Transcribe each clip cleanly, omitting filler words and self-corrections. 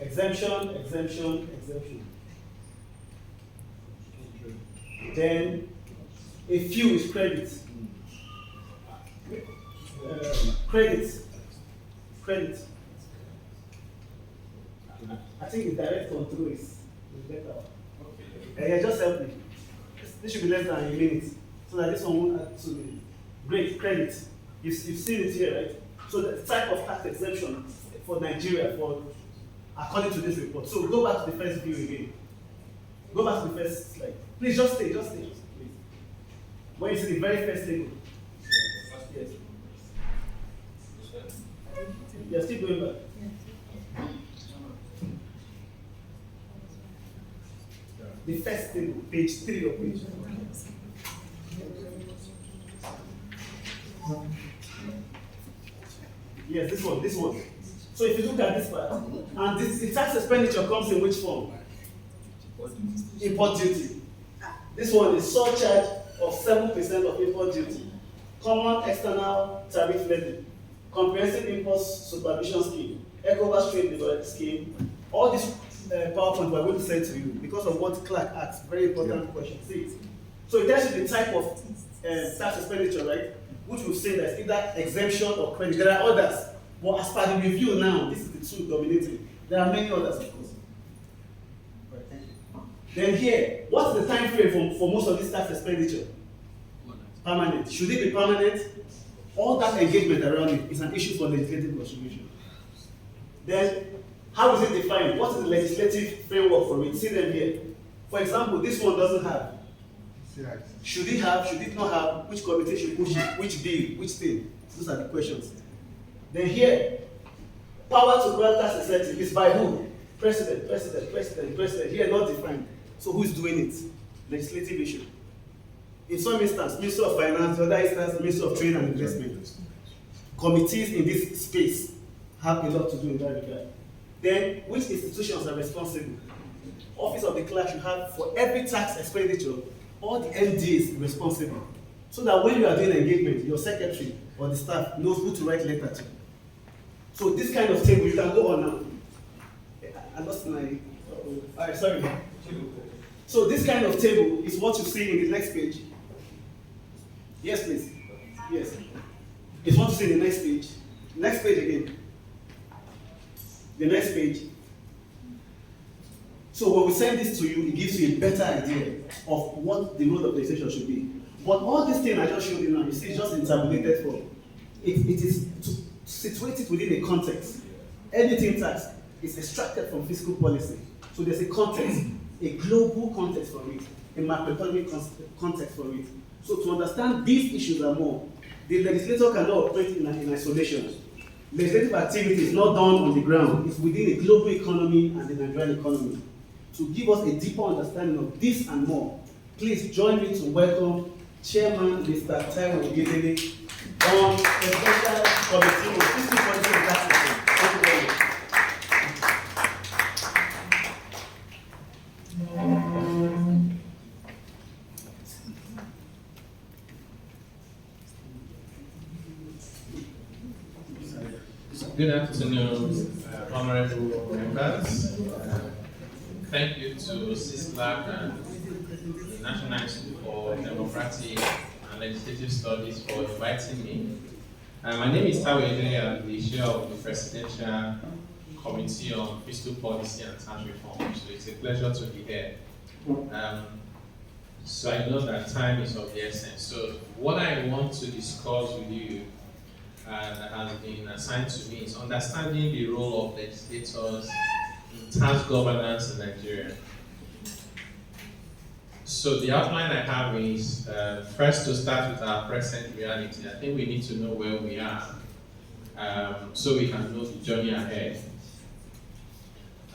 Exemption, exemption, exemption. Then a few is credit. Credit. Credit. I think the direct control is better. Yeah, just help me. This should be less than a minute. So that this one won't add 2 minutes. Great, credit. You've seen it here, right? So the type of tax exemption for Nigeria, according to this report. So go back to the first view again. Go back to the first slide. Please just stay, please. When you see the very first table. Yes. Yes, keep going back. The first table, page 3 of page. Yes, this one. So if you look at this part, and the tax expenditure comes in which form? Import duty. This one is surcharge of 7% of import duty. Common external tariff levy. Comprehensive import supervision scheme. ECOWAS trade liberty scheme. All these PowerPoint we're going to send to you because of what Clark asked. Very important question. See it. So it tells you the type of tax expenditure, right? Which we've seen as either exemption or credit. There are others, but as per the review now, this is the two dominating. There are many others, of course. Right, thank you. Then here, what's the time frame for most of this tax expenditure? Permanent. Should it be permanent? All that engagement around it is an issue for legislative contribution. Then, how is it defined? What is the legislative framework for it? See them here. For example, this one doesn't have. Should it have? Should it not have? Which committee should push it? Which bill? Which thing? Those are the questions. Then here, power to grant tax incentive is by who? President. Here, not defined. So who is doing it? Legislative issue. In some instance, Minister of Finance, in other instance, Minister of Trade and Investment. Committees in this space have a lot to do in that regard. Then, which institutions are responsible? Office of the Clerk should have, for every tax expenditure, all the MDs responsible. So that when you are doing engagement, your secretary or the staff knows who to write letter to. So this kind of table, you can go on now. I lost my, alright, sorry. So this kind of table is what you see in the next page. Yes, please. Yes. It's what you see in the next page. Next page again. The next page. So when we send this to you, it gives you a better idea of what the role of legislation should be. But all these things I just showed you now, you see, it's just in tabulated form. It is to situate it within a context. Anything tax is extracted from fiscal policy. So there's a context, a global context for it, a macroeconomic context for it. So to understand these issues and more, the legislator cannot operate in isolation. Legislative activity is not done on the ground. It's within a global economy and the Nigerian economy. To give us a deeper understanding of this and more, please join me to welcome Chairman Mr. Taiwo Ogedele on the Special Committee on Fiscal Policy and Tax Reform. Thank you very much. Good afternoon, honorable members. Thank you to CISLAC and the National Institute for Democratic and Legislative Studies for inviting me. My name is Taiwo Ogedele. I'm the chair of the Presidential Committee on Fiscal Policy and Tax Reform. So it's a pleasure to be here. So I know that time is of the essence. So what I want to discuss with you that has been assigned to me is understanding the role of legislators in tax governance in Nigeria. So the outline I have is first to start with our present reality. I think we need to know where we are so we can know the journey ahead.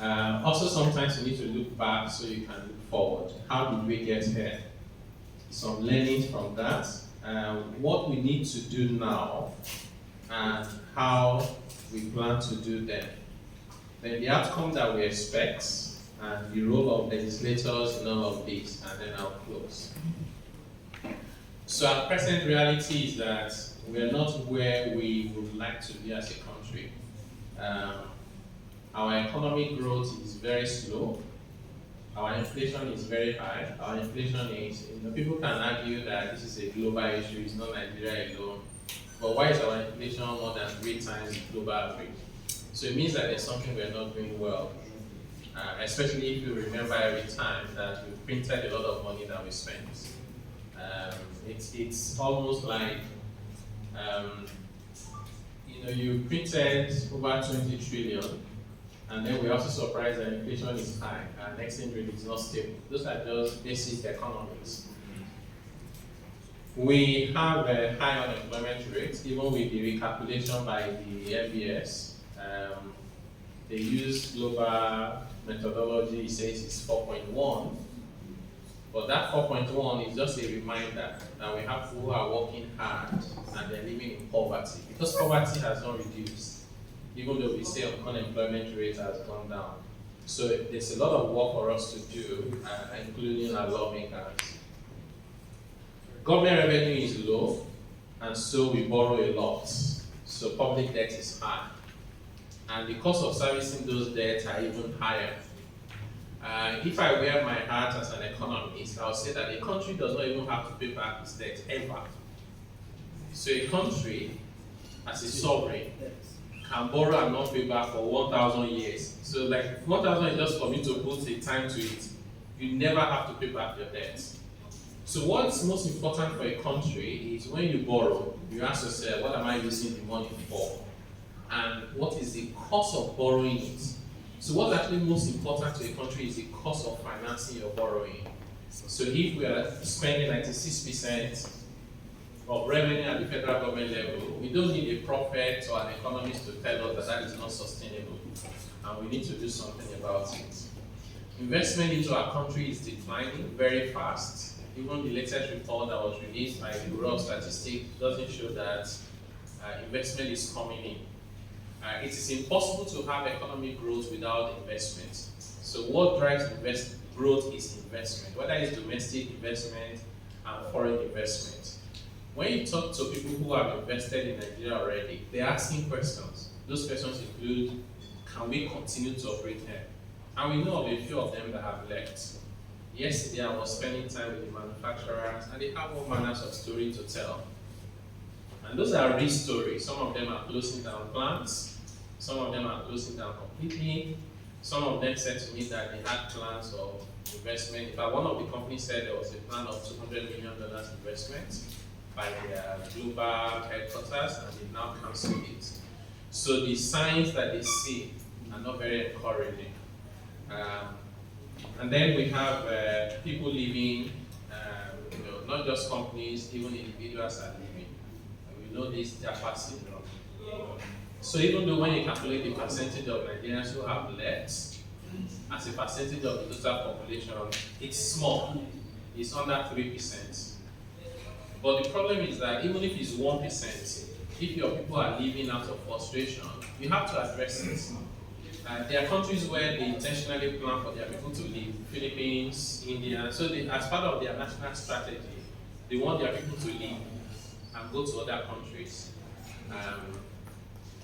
Also, sometimes you need to look back so you can look forward. How did we get here? Some learnings from that. What we need to do now and how we plan to do them. Then the outcome that we expect and the role of legislators in all of this, and then I'll close. So our present reality is that we are not where we would like to be as a country. Our economic growth is very slow. Our inflation is very high. Our inflation is, people can argue that this is a global issue, it's not Nigeria alone. But why is our inflation more than 3 times the global average? So it means that there's something we're not doing well. Especially if you remember every time that we printed a lot of money that we spent. It's almost like, you printed over 20 trillion, and then we're also surprised that inflation is high and exchange rate is not stable. Those are just basic economics. We have a high unemployment rate, even with the recalculation by the MBS. They use global methodology, it says it's 4.1. But that 4.1 is just a reminder that we have people who are working hard and they're living in poverty. Because poverty has not reduced, even though we say unemployment rate has gone down. So there's a lot of work for us to do, including our lawmakers. Government revenue is low, and so we borrow a lot. So public debt is high. And the cost of servicing those debts are even higher. If I wear my hat as an economist, I'll say that a country does not even have to pay back its debt ever. So a country, as a sovereign, can borrow and not pay back for 1,000 years. So like 1,000 is just for me to put a time to it. You never have to pay back your debt. So what's most important for a country is when you borrow, you ask yourself, what am I using the money for? And what is the cost of borrowing it? So what's actually most important to a country is the cost of financing your borrowing. So if we are spending 96% of revenue at the federal government level, we don't need a prophet or an economist to tell us that that is not sustainable. And we need to do something about it. Investment into our country is declining very fast. Even the latest report that was released by the Bureau of Statistics doesn't show that investment is coming in. It is impossible to have economic growth without investment. So what drives growth is investment, whether it's domestic investment and foreign investment. When you talk to people who have invested in Nigeria already, they're asking questions. Those questions include, can we continue to operate here? And we know of a few of them that have left. Yesterday I was spending time with the manufacturers and they have all manners of story to tell. And those are real stories. Some of them are closing down plants. Some of them are closing down completely. Some of them said to me that they had plans of investment. In fact, one of the companies said there was a plan of $200 million investment by their global headquarters, and they now canceled it. So the signs that they see are not very encouraging. And then we have people leaving, not just companies, even individuals are leaving. And we know this, they are passing on. So even though when you calculate the percentage of Nigerians who have left, as a percentage of the total population, it's small. It's under 3%. But the problem is that even if it's 1%, if your people are leaving out of frustration, you have to address it. There are countries where they intentionally plan for their people to leave, Philippines, India. So as part of their national strategy, they want their people to leave and go to other countries.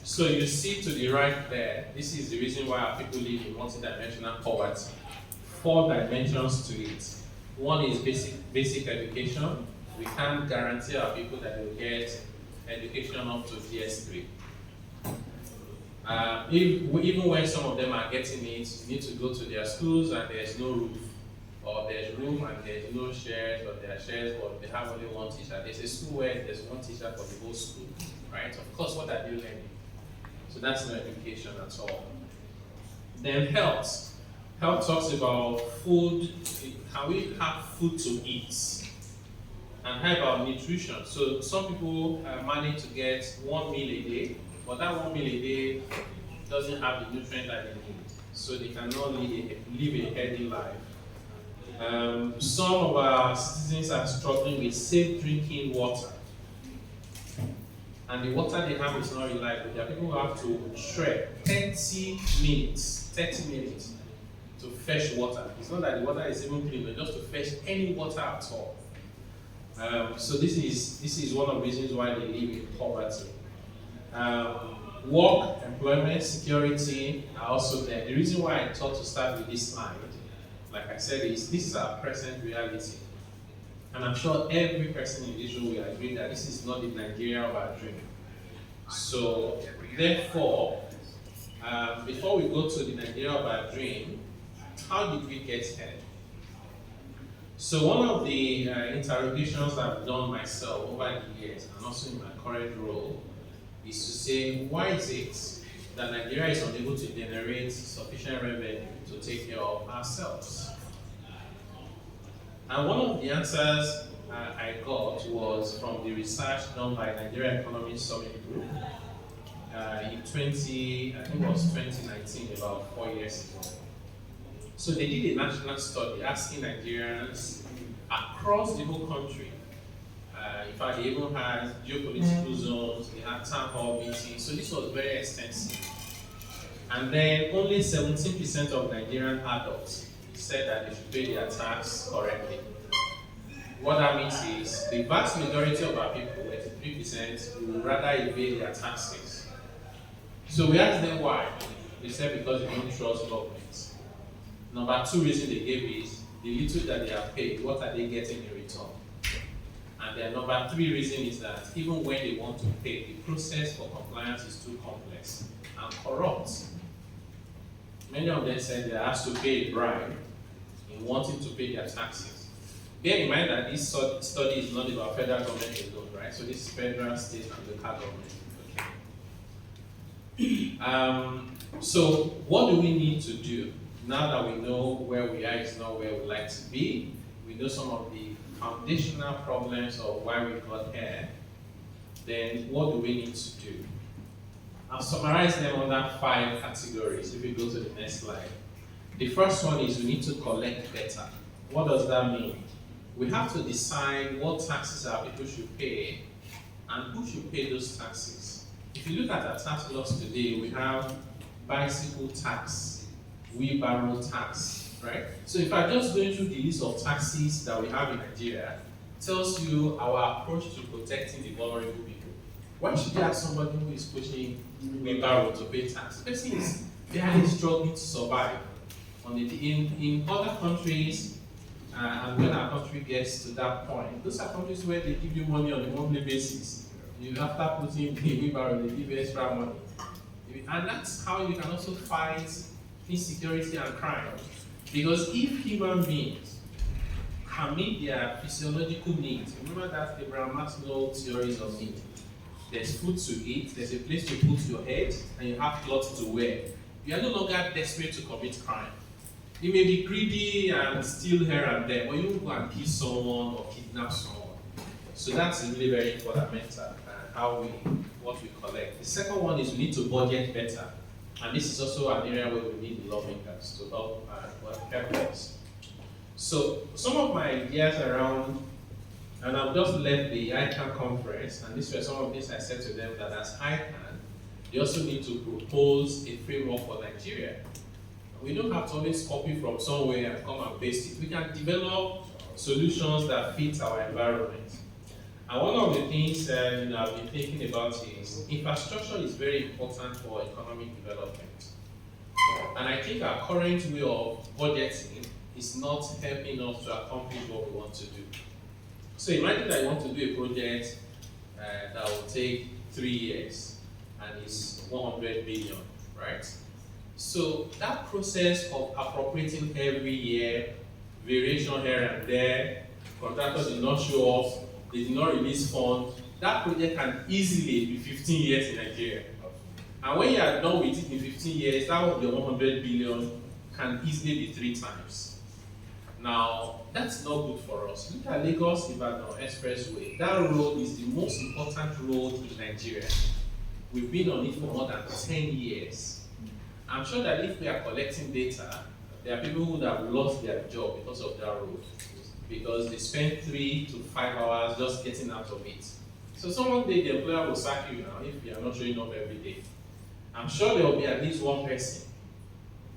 So you see to the right there, this is the reason why our people live in multidimensional poverty. 4 dimensions to it. One is basic education. We can't guarantee our people that they'll get education up to PS3. Even when some of them are getting it, you need to go to their schools and there's no roof. Or there's room and there's no shares, or there are shares, but they have only one teacher. There's a school where there's one teacher for the whole school, right? Of course, what are they learning? So that's no education at all. Then health. Health talks about food. Can we have food to eat? And how about nutrition? So some people manage to get 1 meal a day, but that 1 meal a day doesn't have the nutrient that they need. So they cannot live a healthy life. Some of our citizens are struggling with safe drinking water. And the water they have is not reliable. There are people who have to trek 30 minutes to fetch water. It's not that the water is even clean, but just to fetch any water at all. So this is one of the reasons why they live in poverty. Work, employment security are also there. The reason why I thought to start with this slide, like I said, is this is our present reality. And I'm sure every person in this room will agree that this is not the Nigeria of our dream. So, therefore, before we go to the Nigeria of our dream, how did we get here? So one of the interrogations I've done myself over the years, and also in my current role, is to say, why is it that Nigeria is unable to generate sufficient revenue to take care of ourselves? And one of the answers I got was from the research done by Nigeria Economic Summit Group in I think it was 2019, about 4 years ago. So they did a national study asking Nigerians across the whole country. In fact, they even had geopolitical zones, they had town hall meetings, so this was very extensive. And then only 17% of Nigerian adults said that they should pay their tax correctly. What that means is the vast majority of our people, 83%, would rather evade their taxes. So we asked them why. They said because they don't trust government. Number two reason they gave is the little that they are paid, what are they getting in return? And then number three reason is that even when they want to pay, the process for compliance is too complex and corrupt. Many of them said they are asked to pay a bribe in wanting to pay their taxes. Bear in mind that this study is not about federal government alone, right? So this is federal, state, and local government. Okay. So what do we need to do? Now that we know where we are is not where we like to be, we know some of the foundational problems of why we got here, then what do we need to do? I'll summarize them under 5 categories if we go to the next slide. The first one is we need to collect better. What does that mean? We have to decide what taxes our people should pay and who should pay those taxes. If you look at our tax laws today, we have bicycle tax, wheelbarrow tax, right? So if I'm just going through the list of taxes that we have in Nigeria, tells you our approach to protecting the vulnerable people. Why should you ask somebody who is pushing wheelbarrow to pay tax? The person is barely struggling to survive. In other countries, and when our country gets to that point, those are countries where they give you money on a monthly basis. After putting the wheelbarrow, they give you extra money. And that's how you can also fight insecurity and crime. Because if human beings can meet their physiological needs, remember that Abraham Maslow theories of need. There's food to eat, there's a place to put your head, and you have clothes to wear. You are no longer desperate to commit crime. You may be greedy and steal here and there, but you won't go and kill someone or kidnap someone. So that's really very fundamental, what we collect. The second one is we need to budget better. And this is also an area where we need lawmakers to help us. So some of my ideas around, and I've just left the ICANN conference, and these were some of things I said to them, that as ICANN, they also need to propose a framework for Nigeria. We don't have to always copy from somewhere and come and paste it. We can develop solutions that fit our environment. And one of the things I've been thinking about is infrastructure is very important for economic development. And I think our current way of budgeting is not helping us to accomplish what we want to do. So imagine that you want to do a project that will take 3 years and is 100 billion, right? So that process of appropriating every year, variation here and there, contractors did not show up, they did not release funds, that project can easily be 15 years in Nigeria. And when you are done with it in 15 years, that of the 100 billion can easily be 3 times. Now, that's not good for us. Look at Lagos-Ibadan Expressway. That road is the most important road in Nigeria. We've been on it for more than 10 years. I'm sure that if we are collecting data, there are people who would have lost their job because of that road, because they spend 3 to 5 hours just getting out of it. So someone day the employer will sack you now if you are not showing up every day. I'm sure there will be at least one person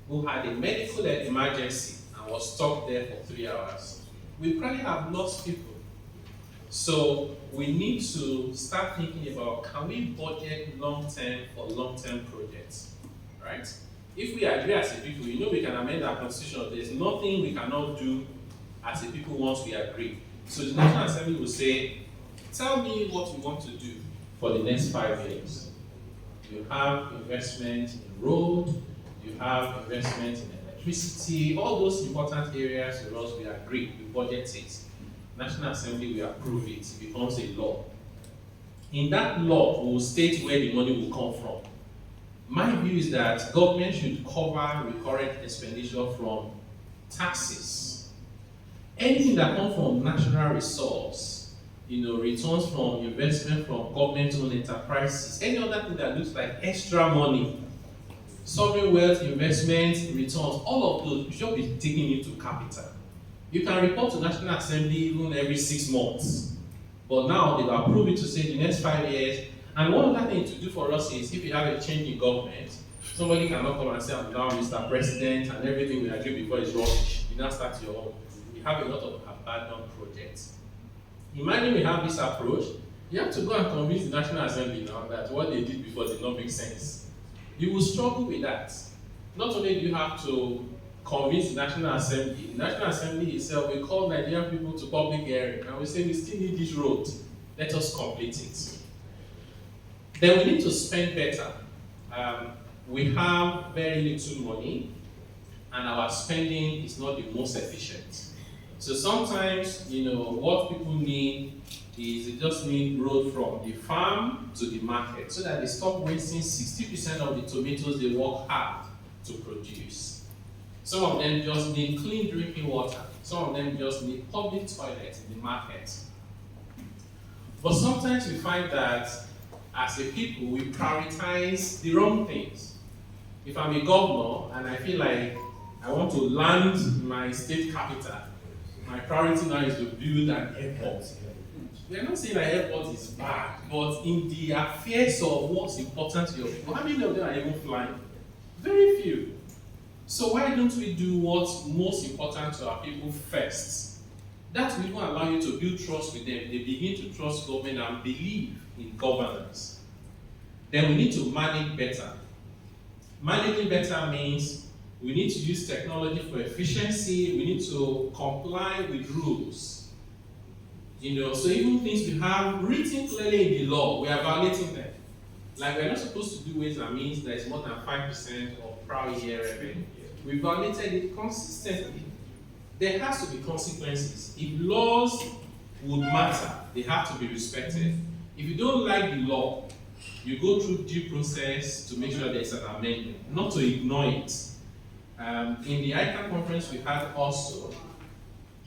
who had a medical emergency and was stuck there for 3 hours. We probably have lost people. So we need to start thinking about, can we budget long-term for long-term projects, right? If we agree as a people, we can amend our constitution. There's nothing we cannot do as a people once we agree. So the National Assembly will say, tell me what you want to do for the next 5 years. You have investment in road, you have investment in electricity, all those important areas for us, we agree, we budget it. National Assembly will approve it, it becomes a law. In that law, we will state where the money will come from. My view is that government should cover recurrent expenditure from taxes. Anything that comes from natural resource, returns from investment from government-owned enterprises, any other thing that looks like extra money, sovereign wealth, investment, returns, all of those should be taken into capital. You can report to National Assembly even every 6 months. But now they've approved it to say the next 5 years. And one other thing to do for us is, if you have a change in government, somebody cannot come and say, I'm now Mr. President, and everything we agreed before is rubbish. You now start your own. You have a lot of abandoned projects. Imagine we have this approach, you have to go and convince the National Assembly now that what they did before did not make sense. You will struggle with that. Not only do you have to convince the National Assembly itself will call Nigerian people to public hearing and we say we still need this road, let us complete it. Then we need to spend better. We have very little money and our spending is not the most efficient. So sometimes, what people need is they just need road from the farm to the market so that they stop wasting 60% of the tomatoes they work hard to produce. Some of them just need clean drinking water. Some of them just need public toilets in the market. But sometimes we find that as a people, we prioritize the wrong things. If I'm a governor and I feel like I want to land my state capital, my priority now is to build an airport. We are not saying that airport is bad, but in the affairs of what's important to your people, how many of them are even flying? Very few. So why don't we do what's most important to our people first? That will even allow you to build trust with them. They begin to trust government and believe in governance. Then we need to manage better. Managing better means we need to use technology for efficiency. We need to comply with rules. So even things we have written clearly in the law, we are violating them. Like we're not supposed to do ways and means that is more than 5% of prior year revenue. We violated it consistently. There has to be consequences. If laws would matter, they have to be respected. If you don't like the law, you go through due process to make sure there's an amendment, not to ignore it. In the ICANN conference we had also,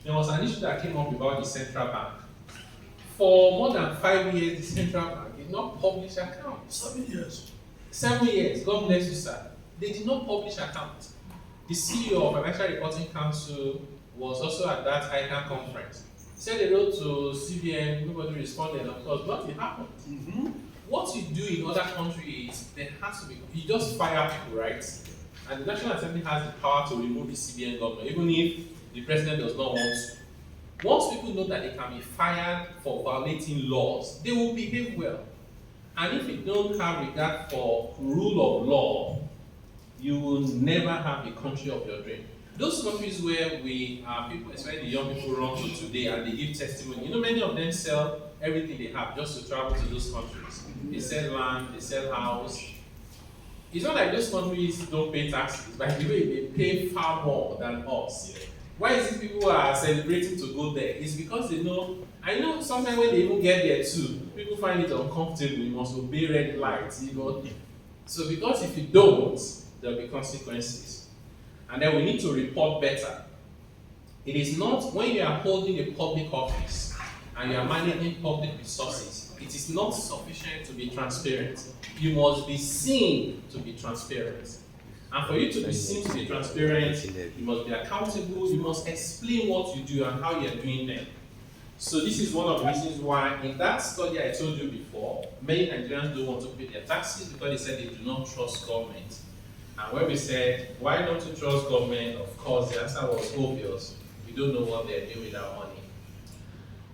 there was an issue that came up about the central bank. For more than 5 years, the central bank did not publish accounts. 7 years. 7 years, God bless you, sir. They did not publish accounts. The CEO of Financial Reporting Council was also at that ICANN conference. He said they wrote to CBN, nobody responded, of course, nothing happened. Mm-hmm. What you do in other countries, there has to be, you just fire people, right? And the National Assembly has the power to remove the CBN governor, even if the president does not want to. Once people know that they can be fired for violating laws, they will behave well. And if you don't have regard for rule of law, you will never have the country of your dream. Those countries where people, especially the young people, run to today and they give testimony, many of them sell everything they have just to travel to those countries. They sell land, they sell house. It's not like those countries don't pay taxes. By the way, they pay far more than us. Why is it people are celebrating to go there? It's because they know, I know sometimes when they even get there too, people find it uncomfortable, you must obey red lights. So because if you don't, there'll be consequences. And then we need to report better. It is not, when you are holding a public office and you are managing public resources, it is not sufficient to be transparent. You must be seen to be transparent. And for you to be seen to be transparent, you must be accountable, you must explain what you do and how you're doing them. So this is one of the reasons why in that study I told you before, many Nigerians don't want to pay their taxes because they said they do not trust government. And when we said, why don't you trust government? Of course, the answer was obvious. We don't know what they're doing with our money.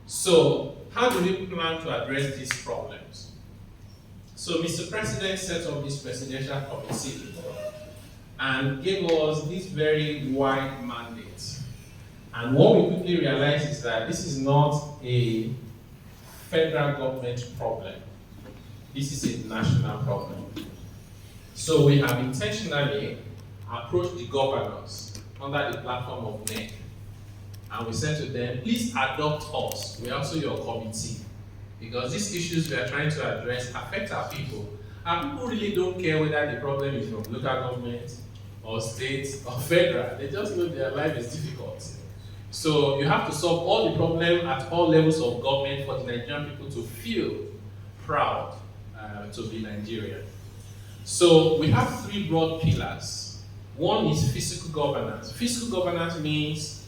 So, how do we plan to address these problems? So, Mr. President set up this presidential committee and gave us this very wide mandate. And what we quickly realized is that this is not a federal government problem. This is a national problem. So we have intentionally approached the governors under the platform of NEC. And we said to them, please adopt us. We're also your committee. Because these issues we are trying to address affect our people. And people really don't care whether the problem is from local government or state or federal. They just know their life is difficult. So you have to solve all the problems at all levels of government for the Nigerian people to feel proud to be Nigerian. So we have three broad pillars. One is fiscal governance. Fiscal governance means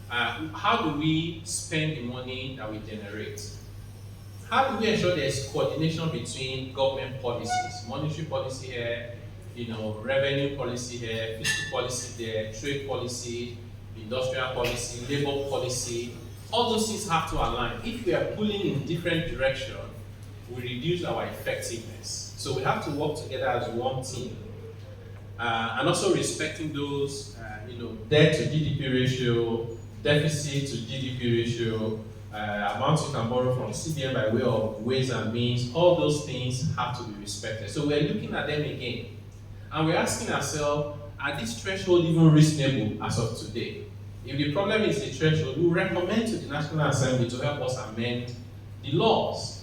how do we spend the money that we generate? How do we ensure there's coordination between government policies, monetary policy here, revenue policy here, fiscal policy there, trade policy, industrial policy, labor policy? All those things have to align. If we are pulling in different directions, we reduce our effectiveness. So we have to work together as one team. And also respecting those, debt to GDP ratio, deficit to GDP ratio, amounts you can borrow from CBN by way of ways and means, all those things have to be respected. So we're looking at them again. And we're asking ourselves, are these thresholds even reasonable as of today? If the problem is the threshold, we recommend to the National Assembly to help us amend the laws.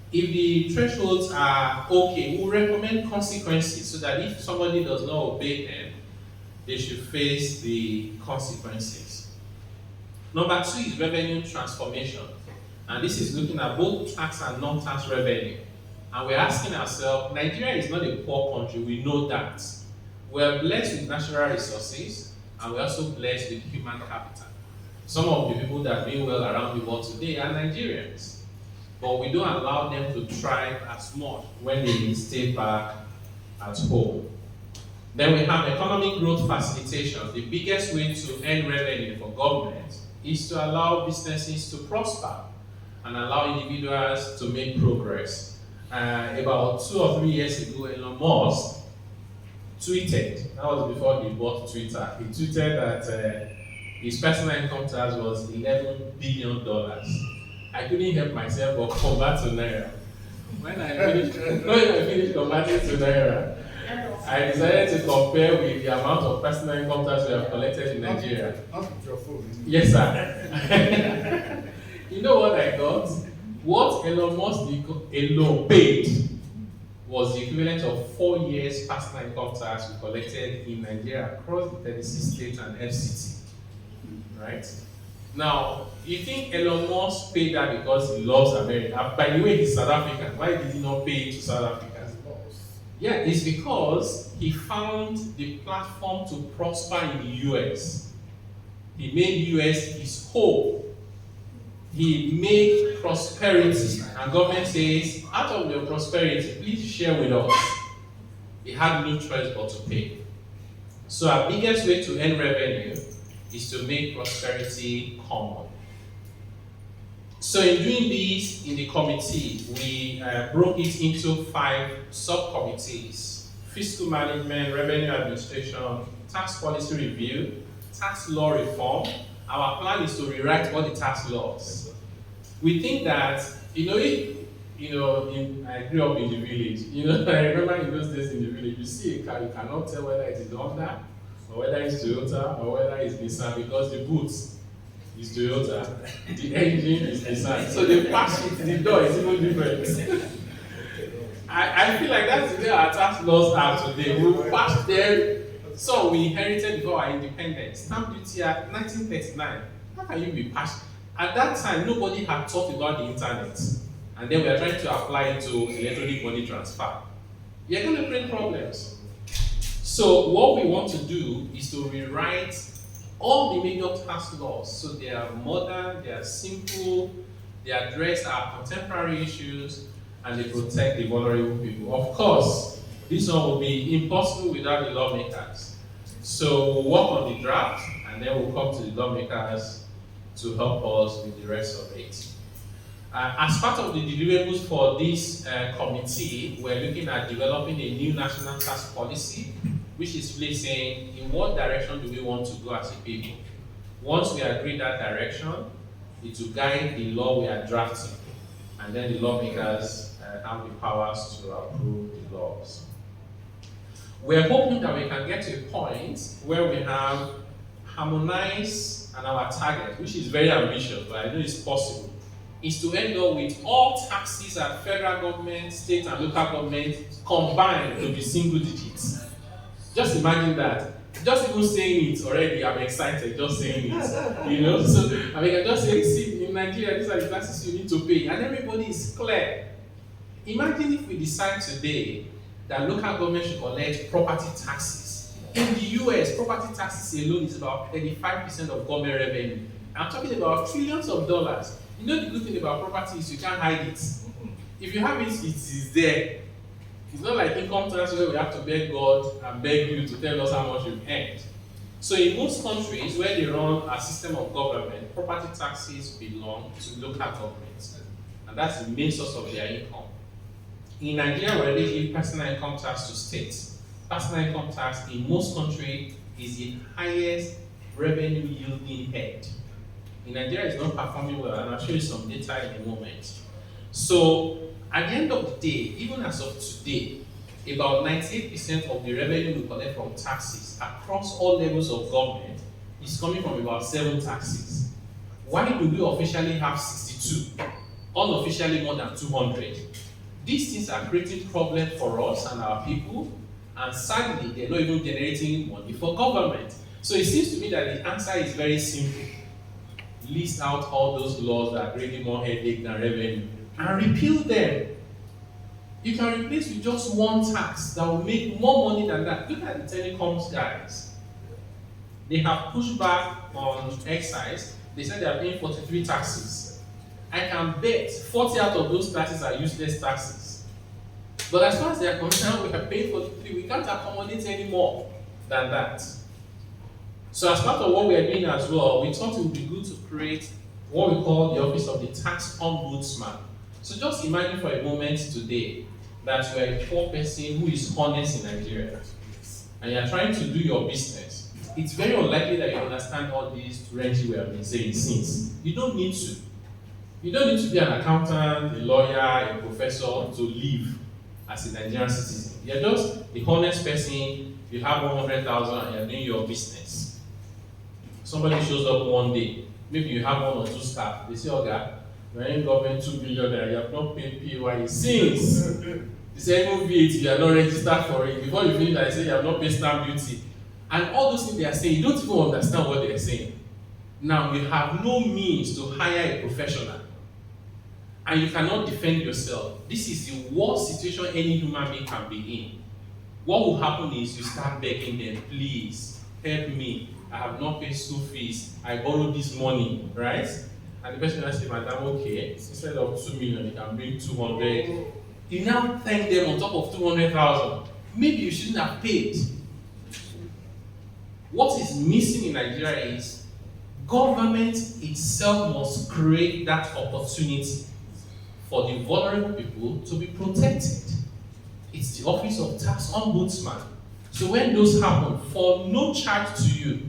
If the thresholds are okay, we recommend consequences so that if somebody does not obey them, they should face the consequences. Number two is revenue transformation. And this is looking at both tax and non-tax revenue. And we're asking ourselves, Nigeria is not a poor country, we know that. We're blessed with natural resources, and we're also blessed with human capital. Some of the people that are doing well around the world today are Nigerians. But we don't allow them to thrive as much when they stay back at home. Then we have economic growth facilitation. The biggest way to earn revenue for government is to allow businesses to prosper and allow individuals to make progress. About 2 or 3 years ago, Elon Musk tweeted, that was before he bought Twitter, he tweeted that his personal income tax was $11 billion. I couldn't help myself but convert to Naira. When I finished converting to Naira, I decided to compare with the amount of personal income tax we have collected in Nigeria. Not with your phone. Yes, sir. You know what I got? What Elon Musk alone paid was the equivalent of 4 years personal income tax we collected in Nigeria across the 36 states and FCT. Right? Now, you think Elon Musk paid that because he loves America? By the way, he's South African. Why did he not pay it to South Africa? Yeah, it's because he found the platform to prosper in the US. He made US his home. He made prosperity, and government says, out of your prosperity, please share with us. He had no choice but to pay. So our biggest way to earn revenue is to make prosperity common. So in doing this in the committee, we broke it into 5 subcommittees: fiscal management, revenue administration, tax policy review, tax law reform. Our plan is to rewrite all the tax laws. We think that, I grew up in the village. I remember in those days in the village, you see a car, you cannot tell whether it is Honda, or whether it's Toyota, or whether it's Nissan, because the boot is Toyota, the engine is Nissan. So the patch it, the door is even different. I feel like that's the way our tax laws are today. We patch them. So we inherited before our independence. Stamp duty Act 1939. How can you be patched? At that time, nobody had thought about the internet. And then we are trying to apply it to electronic money transfer. You're going to create problems. So what we want to do is to rewrite all the major tax laws. So they are modern, they are simple, they address our contemporary issues, and they protect the vulnerable people. Of course, this one will be impossible without the lawmakers. So we'll work on the draft, and then we'll come to the lawmakers to help us with the rest of it. As part of the deliverables for this committee, we're looking at developing a new national tax policy, which is really saying in what direction do we want to go as a people. Once we agree that direction, it will guide the law we are drafting, and then the lawmakers have the powers to approve the laws. We're hoping that we can get to a point where we have harmonized and our target, which is very ambitious, but I know it's possible, is to end up with all taxes at federal government, state and local government combined to be single digits. Just imagine that. Just even saying it already, I'm excited just saying it. You know, so I mean, I just say, see, in Nigeria, these are the taxes you need to pay, and everybody is clear. Imagine if we decide today that local government should collect property taxes. In the US, property taxes alone is about 35% of government revenue. I'm talking about trillions of dollars. You know the good thing about property is you can't hide it. If you have it, it is there. It's not like income tax where we have to beg God and beg you to tell us how much you've earned. So in most countries where they run a system of government, property taxes belong to local governments. And that's the main source of their income. In Nigeria, we already give personal income tax to states. Personal income tax in most countries is the highest revenue yielding head. In Nigeria, it's not performing well, and I'll show you some data in a moment. So at the end of the day, even as of today, about 98% of the revenue we collect from taxes across all levels of government is coming from about 7 taxes. Why do we officially have 62? Unofficially more than 200. These things are creating problems for us and our people, and sadly, they're not even generating money for government. So it seems to me that the answer is very simple. List out all those laws that are creating more headache than revenue and repeal them. You can replace with just one tax that will make more money than that. Look at the telecoms guys. They have pushed back on excise. They said they are paying 43 taxes. I can bet 40 out of those taxes are useless taxes. But as far as they are concerned, we are paying 43. We can't accommodate any more than that. So as part of what we are doing as well, we thought it would be good to create what we call the Office of the Tax Ombudsman. So just imagine for a moment today that you are a poor person who is honest in Nigeria, and you are trying to do your business. It's very unlikely that you understand all these trenches we have been saying since. You don't need to. You don't need to be an accountant, a lawyer, a professor to live as a Nigerian citizen. You're just a honest person, you have 100,000 and you're doing your business. Somebody shows up one day, maybe you have 1 or 2 staff, they say, "Okay, you're in government 2 billion and you have not paid PAYE since." They say, even VAT, you are not registered for it. Before you finish, I say you have not paid stamp duty. And all those things they are saying, you don't even understand what they are saying. Now, you have no means to hire a professional, and you cannot defend yourself. This is the worst situation any human being can be in. What will happen is you start begging them, "Please, help me. I have not paid school fees. I borrowed this money," right? And the person will say, "Madam, okay, instead of 2 million, you can bring 200. You now thank them on top of 200,000. Maybe you shouldn't have paid. What is missing in Nigeria is government itself must create that opportunity for the vulnerable people to be protected. It's the Office of Tax Ombudsman. So when those happen, for no charge to you,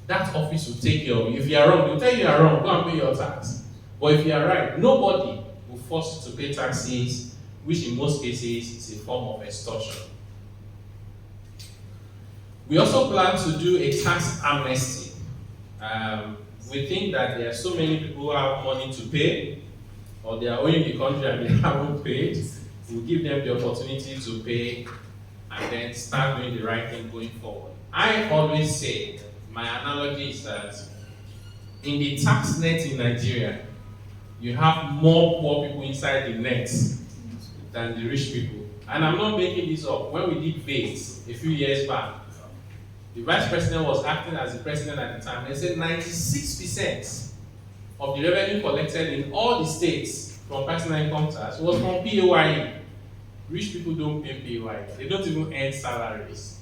that office will take care of you. If you are wrong, they'll tell you you are wrong, go and pay your tax. But if you are right, nobody will force you to pay taxes, which in most cases is a form of extortion. We also plan to do a tax amnesty. We think that there are so many people who have money to pay, or they are owing the country and they haven't paid. We'll give them the opportunity to pay and then start doing the right thing going forward. I always say, my analogy is that in the tax net in Nigeria, you have more poor people inside the net than the rich people. And I'm not making this up. When we did VATE a few years back, the vice president was acting as the president at the time. They said 96% of the revenue collected in all the states from personal income tax was from PAYE. Rich people don't pay PAYE. They don't even earn salaries.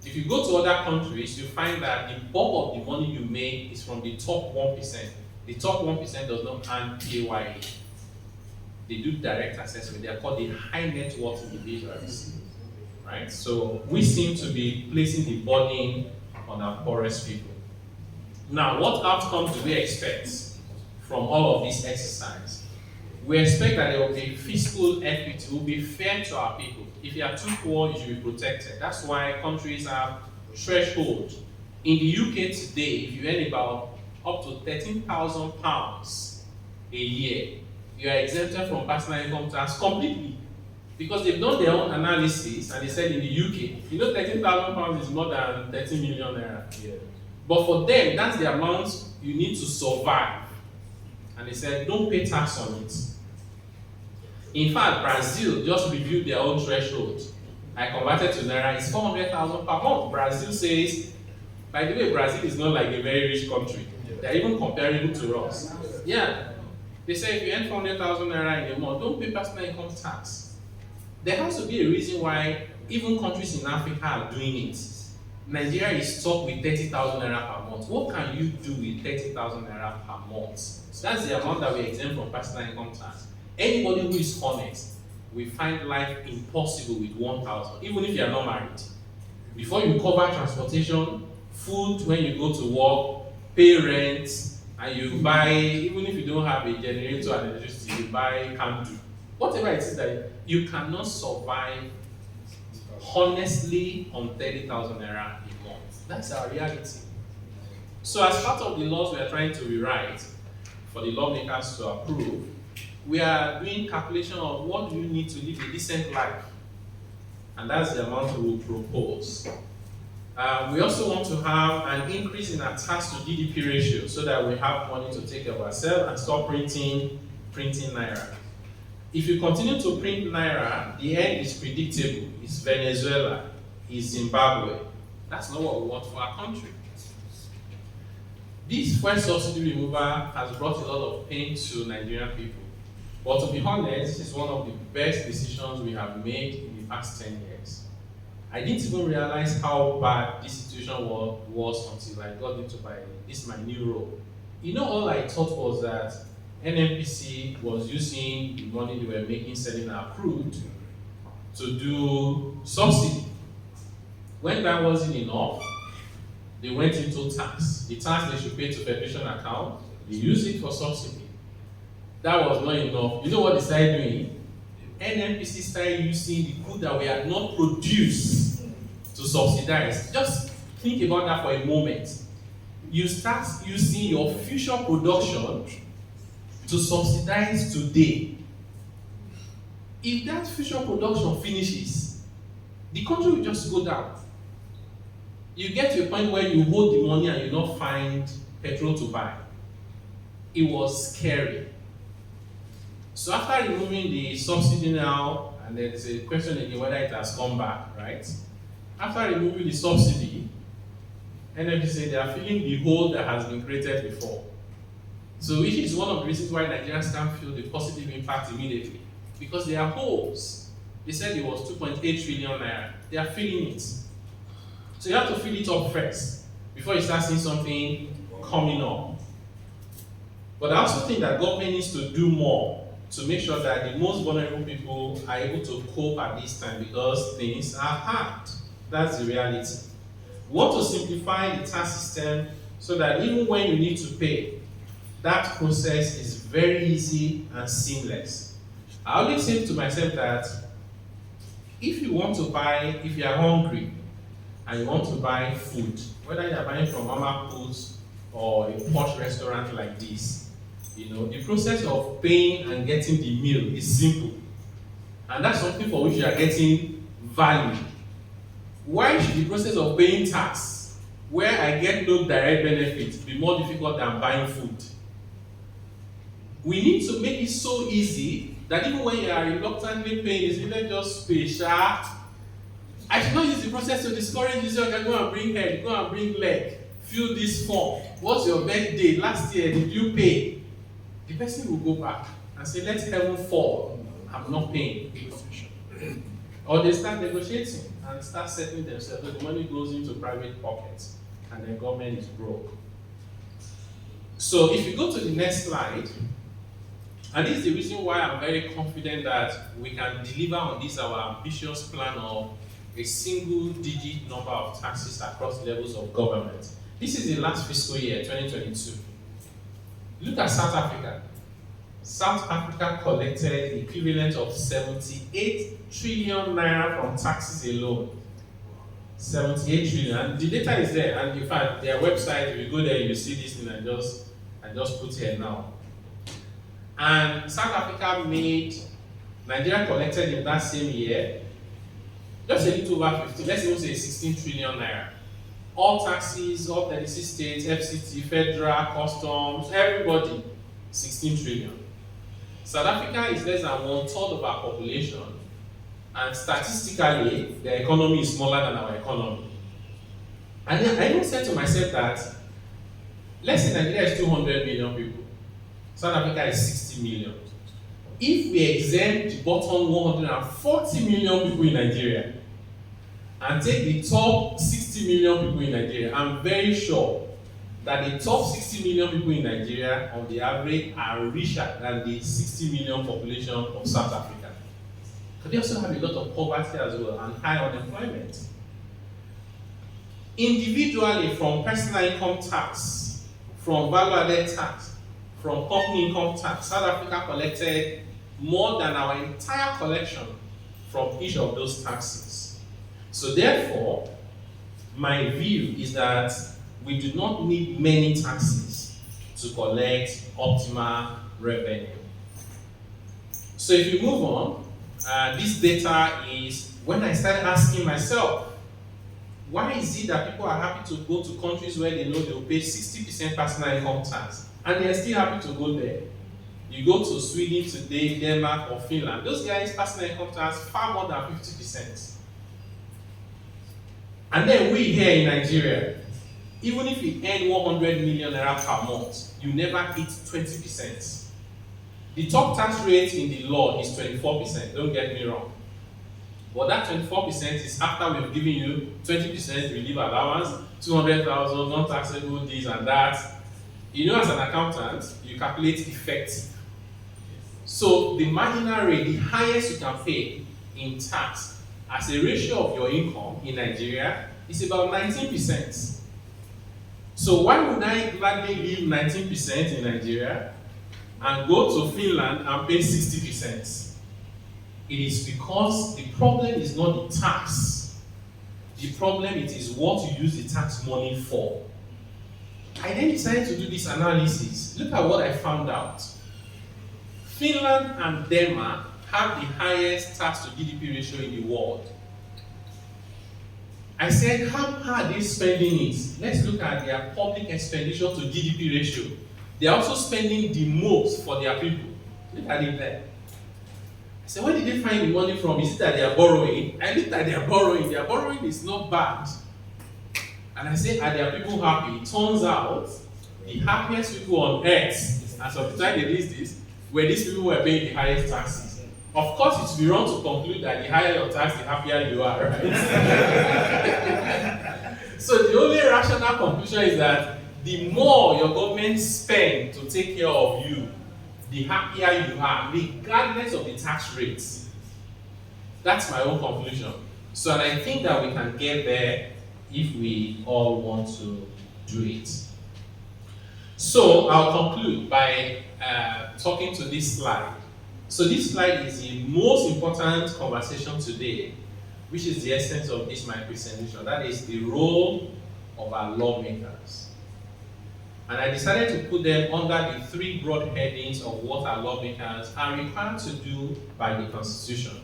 If you go to other countries, you find that the bulk of the money you make is from the top 1%. The top 1% does not earn PAYE. they do direct assessment. They are called the high net worth individuals, right? So we seem to be placing the burden on our poorest people. Now, what outcomes do we expect from all of this exercise? We expect that there will be fiscal equity, will be fair to our people. If you are too poor, you should be protected. That's why countries have threshold. In the UK today, if you earn about up to £13,000 a year, you are exempted from personal income tax completely. Because they've done their own analysis and they said in the UK, you know, £13,000 is more than 30 million naira. Yeah. But for them, that's the amount you need to survive. And they said, don't pay tax on it. In fact, Brazil just reviewed their own threshold. I converted to naira, it's 400,000 per month. Brazil says, by the way, Brazil is not like a very rich country. They're even comparing it to us. Yeah. They say if you earn 400,000 naira in a month, don't pay personal income tax. There has to be a reason why even countries in Africa are doing it. Nigeria is stuck with 30,000 naira per month. What can you do with 30,000 naira per month? That's the amount that we exempt from personal income tax. Anybody who is honest will find life impossible with 1,000, even if you are not married. Before you cover transportation, food when you go to work, pay rent, and you buy, even if you don't have a generator and electricity, you buy candle. Whatever it is that you cannot survive honestly on 30,000 naira a month. That's our reality. So as part of the laws we are trying to rewrite for the lawmakers to approve, we are doing calculation of what do you need to live a decent life. And that's the amount we will propose. We also want to have an increase in our tax to GDP ratio so that we have money to take care of ourselves and stop printing naira. If you continue to print naira, the end is predictable. It's Venezuela, it's Zimbabwe. That's not what we want for our country. This fuel subsidy removal has brought a lot of pain to Nigerian people. But to be honest, it's one of the best decisions we have made in the past 10 years. I didn't even realize how bad this situation was until I got into my new role. You know, all I thought was that NNPC was using the money they were making selling our crude to do subsidy. When that wasn't enough, they went into tax. The tax they should pay to federation account, they used it for subsidy. That was not enough. You know what they started doing? NNPC started using the crude that we had not produced to subsidize. Just think about that for a moment. You start using your future production to subsidize today. If that future production finishes, the country will just go down. You get to a point where you hold the money and you don't find petrol to buy. It was scary. So after removing the subsidy now, and there's a question again whether it has come back, right? After removing the subsidy, NFP say they are filling the hole that has been created before. So which is one of the reasons why Nigerians can't feel the positive impact immediately. Because there are holes. They said it was 2.8 trillion naira. They are filling it. So you have to fill it up first before you start seeing something coming up. But I also think that government needs to do more to make sure that the most vulnerable people are able to cope at this time because things are hard. That's the reality. We want to simplify the tax system so that even when you need to pay, that process is very easy and seamless. I always say to myself that if you want to buy, if you are hungry and you want to buy food, whether you are buying from Mama Poots or a posh restaurant like this, you know, the process of paying and getting the meal is simple. And that's something for which you are getting value. Why should the process of paying tax, where I get no direct benefit, be more difficult than buying food? We need to make it so easy that even when you are reluctantly paying, it's either just pay sharp. I should not use the process to discourage you, so I can go and bring head, go and bring leg, fill this form. What's your birthday? Last year, did you pay? The person will go back and say, let heaven fall, I'm not paying. Or they start negotiating and start settling themselves, so the money goes into private pockets and the government is broke. So if you go to the next slide, And this is the reason why I'm very confident that we can deliver on this our ambitious plan of a single-digit number of taxes across levels of government. This is the last fiscal year, 2022. Look at South Africa. South Africa collected the equivalent of 78 trillion naira from taxes alone. 78 trillion. And the data is there, and in fact, their website, if you go there, you see this thing I just put here now. And South Africa Nigeria collected in that same year, just a little over 50, let's even say 16 trillion naira. All taxes, all 36 states, FCT, federal, customs, everybody, 16 trillion. South Africa is less than 1/3 of our population, and statistically, their economy is smaller than our economy. And then I even said to myself that, let's say Nigeria is 200 million people, South Africa is 60 million. If we exempt the bottom 140 million people in Nigeria and take the top 60 million people in Nigeria, I'm very sure that the top 60 million people in Nigeria, on the average, are richer than the 60 million population of South Africa. But they also have a lot of poverty as well and high unemployment. Individually, from personal income tax, from value-added tax, from company income tax, South Africa collected more than our entire collection from each of those taxes. So therefore, my view is that we do not need many taxes to collect optimal revenue. So if you move on, this data is when I started asking myself, why is it that people are happy to go to countries where they know they will pay 60% personal income tax, and they are still happy to go there? You go to Sweden today, Denmark, or Finland, those guys' personal income tax far more than 50%. And then we here in Nigeria, even if you earn 100 million naira per month, you never hit 20%. The top tax rate in the law is 24%, don't get me wrong. But that 24% is after we've given you 20% relief allowance, 200,000 non-taxable this and that. You know, as an accountant, you calculate effective. So the marginal rate, the highest you can pay in tax as a ratio of your income in Nigeria is about 19%. So why would I gladly leave 19% in Nigeria and go to Finland and pay 60%? It is because the problem is not the tax. The problem it is what you use the tax money for. I then decided to do this analysis. Look at what I found out. Finland and Denmark have the highest tax to GDP ratio in the world. I said, how are they spending it? Let's look at their public expenditure to GDP ratio. They are also spending the most for their people. Look at it there. I said, where did they find the money from? Is it that they are borrowing? I looked at their borrowing. Their borrowing is not bad. And I said, are their people happy? It turns out, the happiest people on earth, as of the time they did this, were these people who were paying the highest taxes. Of course, it would be wrong to conclude that the higher your tax, the happier you are, right? So the only rational conclusion is that the more your government spend to take care of you, the happier you are, regardless of the tax rates. That's my own conclusion. So, and I think that we can get there if we all want to do it. So, I'll conclude by talking to this slide. So, this slide is the most important conversation today, which is the essence of this my presentation. That is the role of our lawmakers. And I decided to put them under the three broad headings of what our lawmakers are required to do by the Constitution.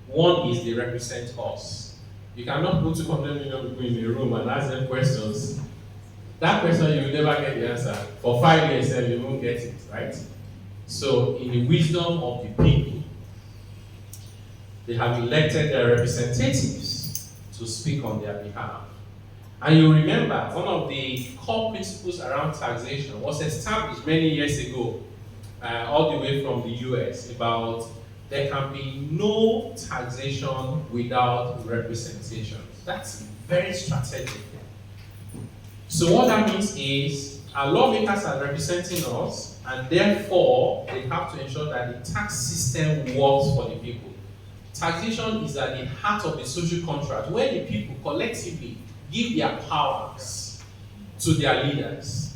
One is they represent us. You cannot put 200 million people in a room and ask them questions. That question, you will never get the answer. For 5 years, you won't get it, right? So, in the wisdom of the people, they have elected their representatives to speak on their behalf. And you remember, one of the core principles around taxation was established many years ago, all the way from the US, about there can be no taxation without representation. That's very strategic. So what that means is, Our lawmakers are representing us, and therefore they have to ensure that the tax system works for the people. Taxation is at the heart of the social contract, where the people collectively give their powers to their leaders.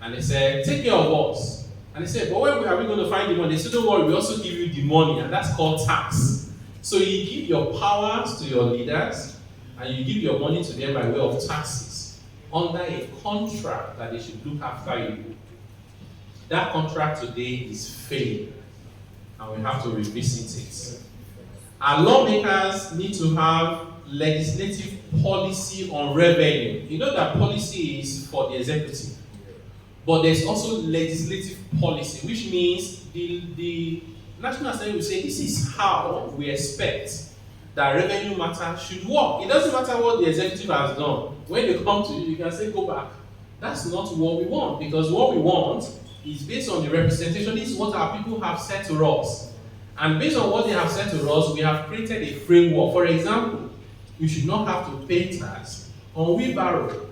And they say, take care of us. And they say, but where are we going to find the money? They say, don't worry, we also give you the money, and that's called tax. So you give your powers to your leaders, and you give your money to them by way of taxes, under a contract that they should look after you. That contract today is failing, and we have to revisit it. Our lawmakers need to have legislative policy on revenue. You know that policy is for the executive, but there's also legislative policy, which means the National Assembly will say this is how we expect that revenue matter should work. It doesn't matter what the executive has done. When they come to you, you can say go back. That's not what we want, because what we want is based on the representation. This is what our people have said to us. And based on what they have said to us, we have created a framework. For example, you should not have to pay tax on wheelbarrow.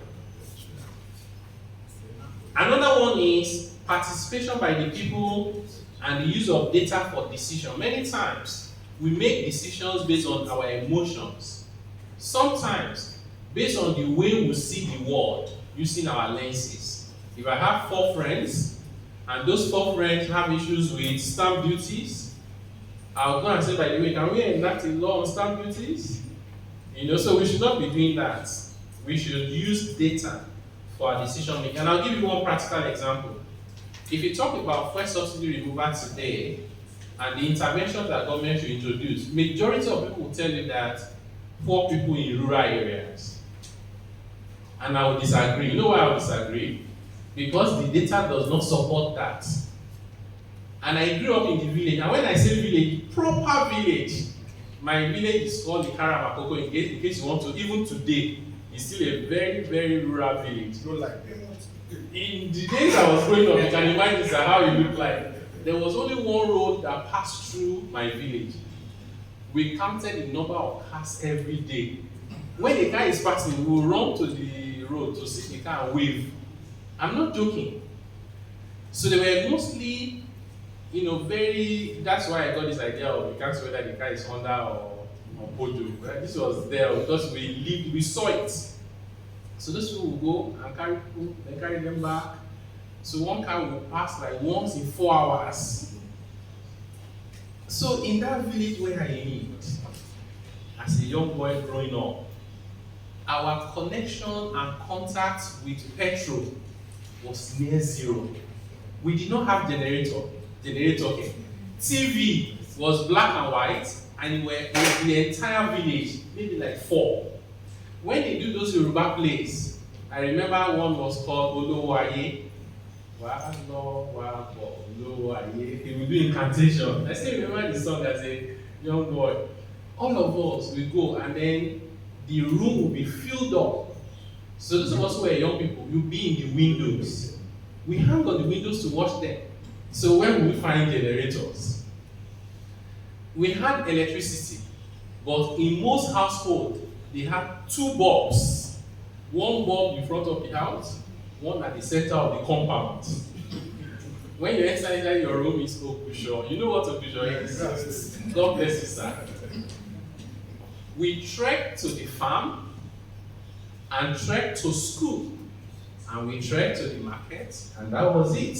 Another one is participation by the people and the use of data for decision. Many times, we make decisions based on our emotions. Sometimes, based on the way we see the world using our lenses. If I have 4 friends, and those 4 friends have issues with stamp duties, I'll go and say, by the way, can we enact a law on stamp duties? So we should not be doing that. We should use data for our decision making. And I'll give you one practical example. If you talk about fuel subsidy removal today, and the intervention that government should introduce, majority of people will tell you that poor people in rural areas. And I will disagree. You know why I will disagree? Because the data does not support that. And I grew up in the village, and when I say village, proper village, my village is called the Karamakoko, in case you want to, even today, it's still a very, very rural village. Not like them. In the days I was growing up, you can imagine how it looked like. There was only one road that passed through my village. We counted the number of cars every day. When the car is passing, we will run to the road to see the car and wave. I'm not joking. So they were mostly, that's why I got this idea of, you can't see whether the car is Honda or Bodo. Right? This was there because we saw it. So those people will go and carry people, then carry them back. So one car will pass like once in 4 hours. So in that village where I lived, as a young boy growing up, our connection and contact with petrol was near zero. We did not have generator. TV was black and white, and it was the entire village, maybe like 4. When they do those Yoruba plays, I remember one was called Olowaye. He would do incantation. I still remember the song as a young boy. All of us will go, and then the room will be filled up. So those of us who are young people, you'll be in the windows. We hang on the windows to watch them. So where will we find generators? We had electricity, but in most households, they had 2 bulbs. One bulb in front of the house, one at the center of the compound. When you enter inside your room, it's Okusho. You know what Okusho is? God bless you, sir. We trekked to the farm, and trekked to school, and we trekked to the market, and that was it.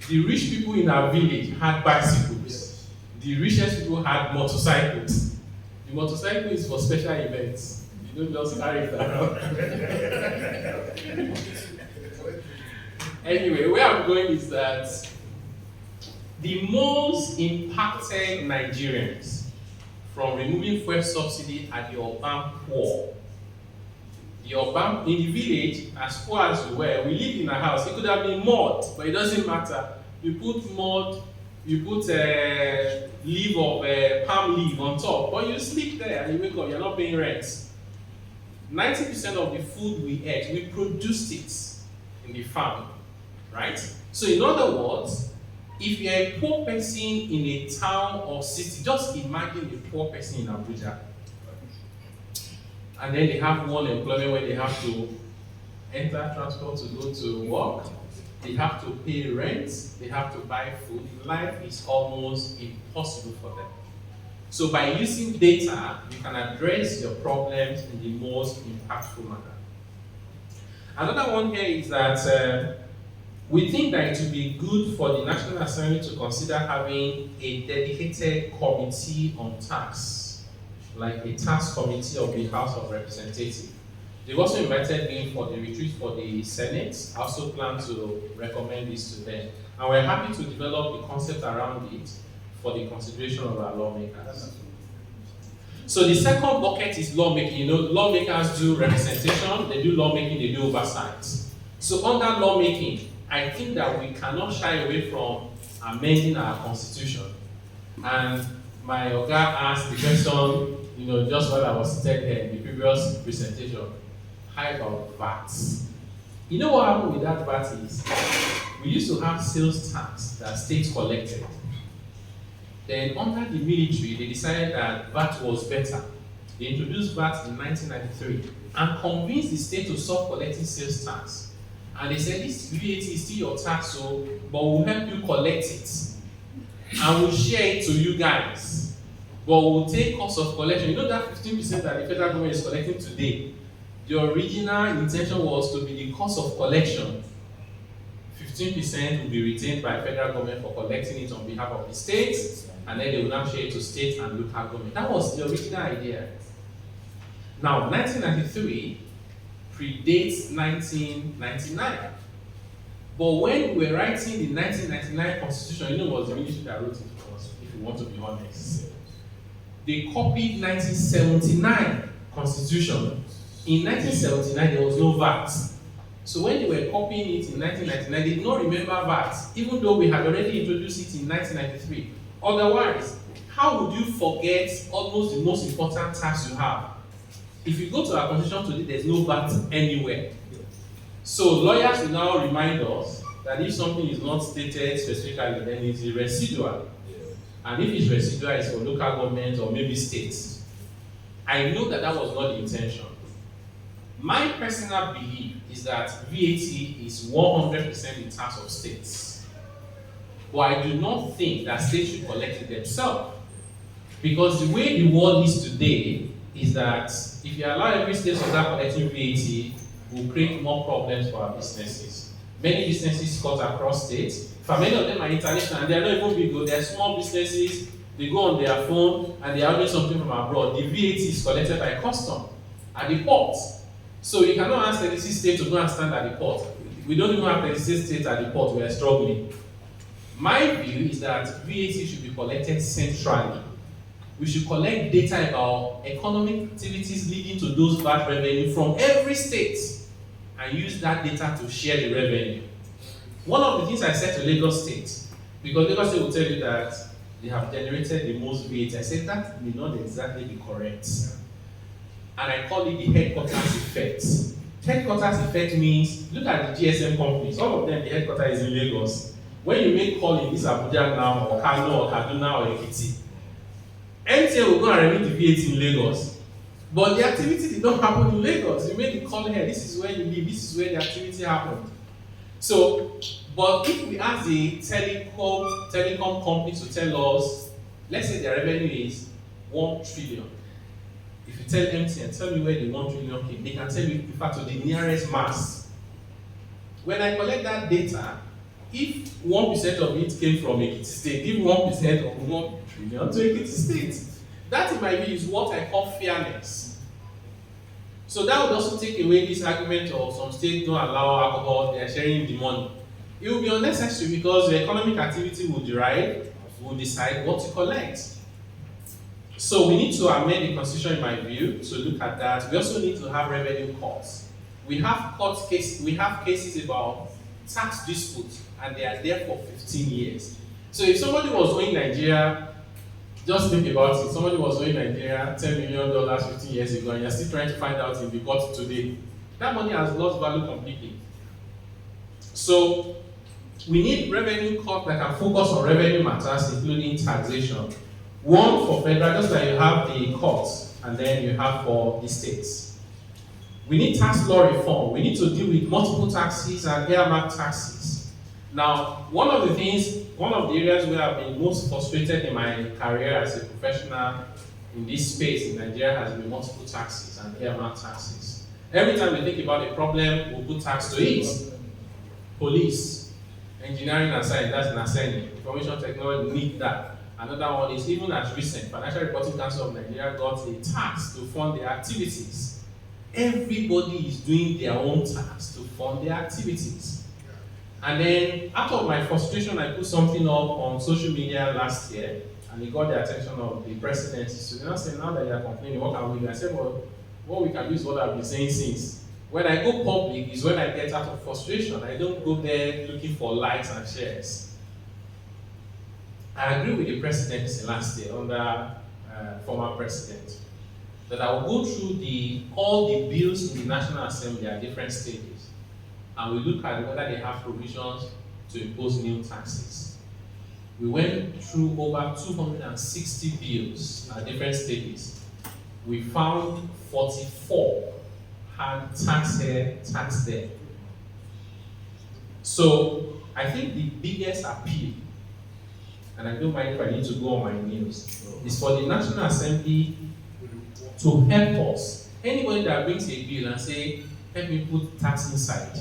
The rich people in our village had bicycles. The richest people had motorcycles. The motorcycle is for special events. You don't just carry it around. Anyway, where I'm going is that the most impacted Nigerians from removing fuel subsidy are the urban poor. The urban, in the village, as poor as we were, we lived in a house. It could have been mud, but it doesn't matter. You put mud, you put leaf of palm leaf on top, but you sleep there and you wake up, you're not paying rent. 90% of the food we ate, we produced it in the farm, right? So in other words, if you're a poor person in a town or city, just imagine a poor person in Abuja. And then they have one employment where they have to enter transport to go to work, they have to pay rent, they have to buy food. Life is almost impossible for them. So by using data, you can address your problems in the most impactful manner. Another one here is that we think that it would be good for the National Assembly to consider having a dedicated committee on tax, like a tax committee of the House of Representatives. They've also invited me for the retreat for the Senate. I also plan to recommend this to them. And we're happy to develop the concept around it for the consideration of our lawmakers. So the second bucket is lawmaking. You know, lawmakers do representation, they do lawmaking, they do oversight. So under lawmaking, I think that we cannot shy away from amending our constitution. And my Oga asked the question, you know, just while I was seated here in the previous presentation, how about VAT? You know what happened with that VAT is, we used to have sales tax that states collected. Then under the military, they decided that VAT was better. They introduced VAT in 1993 and convinced the state to stop collecting sales tax. And they said, this VAT is still your tax, so, but we'll help you collect it. And we'll share it to you guys. But we'll take cost of collection. You know that 15% that the federal government is collecting today, the original intention was to be the cost of collection. 15% will be retained by federal government for collecting it on behalf of the states, and then they will now share it to state and local government. That was the original idea. Now, 1993 predates 1999. But when we were writing the 1999 Constitution, you know it was the military that wrote it for us, if you want to be honest. They copied 1979 Constitution. In 1979, there was no VAT. So when they were copying it in 1999, they did not remember VAT, even though we had already introduced it in 1993. Otherwise, how would you forget almost the most important tax you have? If you go to our constitution today, there's no VAT anywhere. So lawyers will now remind us that if something is not stated specifically, then it's residual. And if it's residual, it's for local government or maybe states. I know that that was not the intention. My personal belief is that VAT is 100% the tax of states. But I do not think that states should collect it themselves. Because the way the world is today is that if you allow every state to start collecting VAT, will create more problems for our businesses. Many businesses cut across states. For many of them are international and they are not even big. They are small businesses. They go on their phone and they are ordering something from abroad. The VAT is collected by custom at the port. So you cannot ask 36 states to go and stand at the port. We don't even have 36 states at the port. We are struggling. My view is that VAT should be collected centrally. We should collect data about economic activities leading to those VAT revenue from every state and use that data to share the revenue. One of the things I said to Lagos State, because Lagos State will tell you that they have generated the most VAT, I said that may not exactly be correct. And I call it the headquarters effect. Headquarters effect means, look at the GSM companies, all of them, the headquarters is in Lagos. When you make call in this Abuja now, or Kano, or Kaduna, or Ekiti, MTN will go and remit the VAT in Lagos. But the activity did not happen in Lagos. You made the call here, this is where you live, this is where the activity happened. So, but if we ask the telecom companies to tell us, let's say their revenue is 1 trillion. If you tell MTN, tell me where the 1 trillion came, they can tell you, in fact, to the nearest mass. When I collect that data, if 1% of it came from Ekiti State, give 1% of 1 trillion to Ekiti State. That, in my view, is what I call fairness. So that would also take away this argument of some states don't allow alcohol, they are sharing the money. It will be unnecessary because the economic activity will decide what to collect. So we need to amend the constitution, in my view, to look at that. We also need to have revenue courts. We have cases about tax disputes, and they are there for 15 years. So if somebody was owing Nigeria, just think about it, somebody was owing Nigeria $10 million 15 years ago, and you're still trying to find out in the court today, that money has lost value completely. So we need revenue court that can focus on revenue matters, including taxation. One for federal, just like you have the courts, and then you have for the states. We need tax law reform. We need to deal with multiple taxes and earmark taxes. Now, one of the areas where I've been most frustrated in my career as a professional in this space in Nigeria has been multiple taxes and earmark taxes. Every time we think about a problem, we put tax to it. Police, engineering and science, that's NASENI. Information technology, need that. Another one is, even as recent, Financial Reporting Council of Nigeria got a tax to fund their activities. Everybody is doing their own tax to fund their activities. And then, out of my frustration, I put something up on social media last year, and it got the attention of the presidency. So they now say, now that you are complaining, what can we do? I said, well, what we can do is what I've been saying since. When I go public is when I get out of frustration. I don't go there looking for likes and shares. I agree with the presidency last year under former president that I will go through all the bills in the National Assembly at different stages, and we look at whether they have provisions to impose new taxes. We went through over 260 bills at different stages. We found 44 had tax here, tax there. So I think the biggest appeal, and I don't mind if I need to go on my news, is for the National Assembly to help us. Anybody that brings a bill and say, help me put tax inside,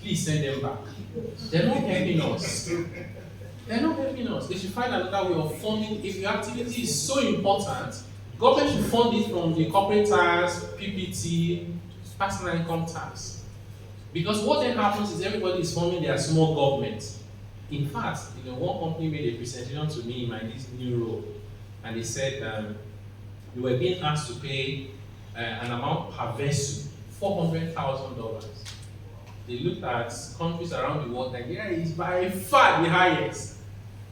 please send them back. They're not helping us. They're not helping us. They should find another way of funding. If your activity is so important, government should fund it from the corporate tax, PPT, personal income tax. Because what then happens is everybody is forming their small government. In fact, one company made a presentation to me in this new role, and they said we were being asked to pay an amount per vessel, $400,000. They looked at countries around the world. Nigeria is by far the highest.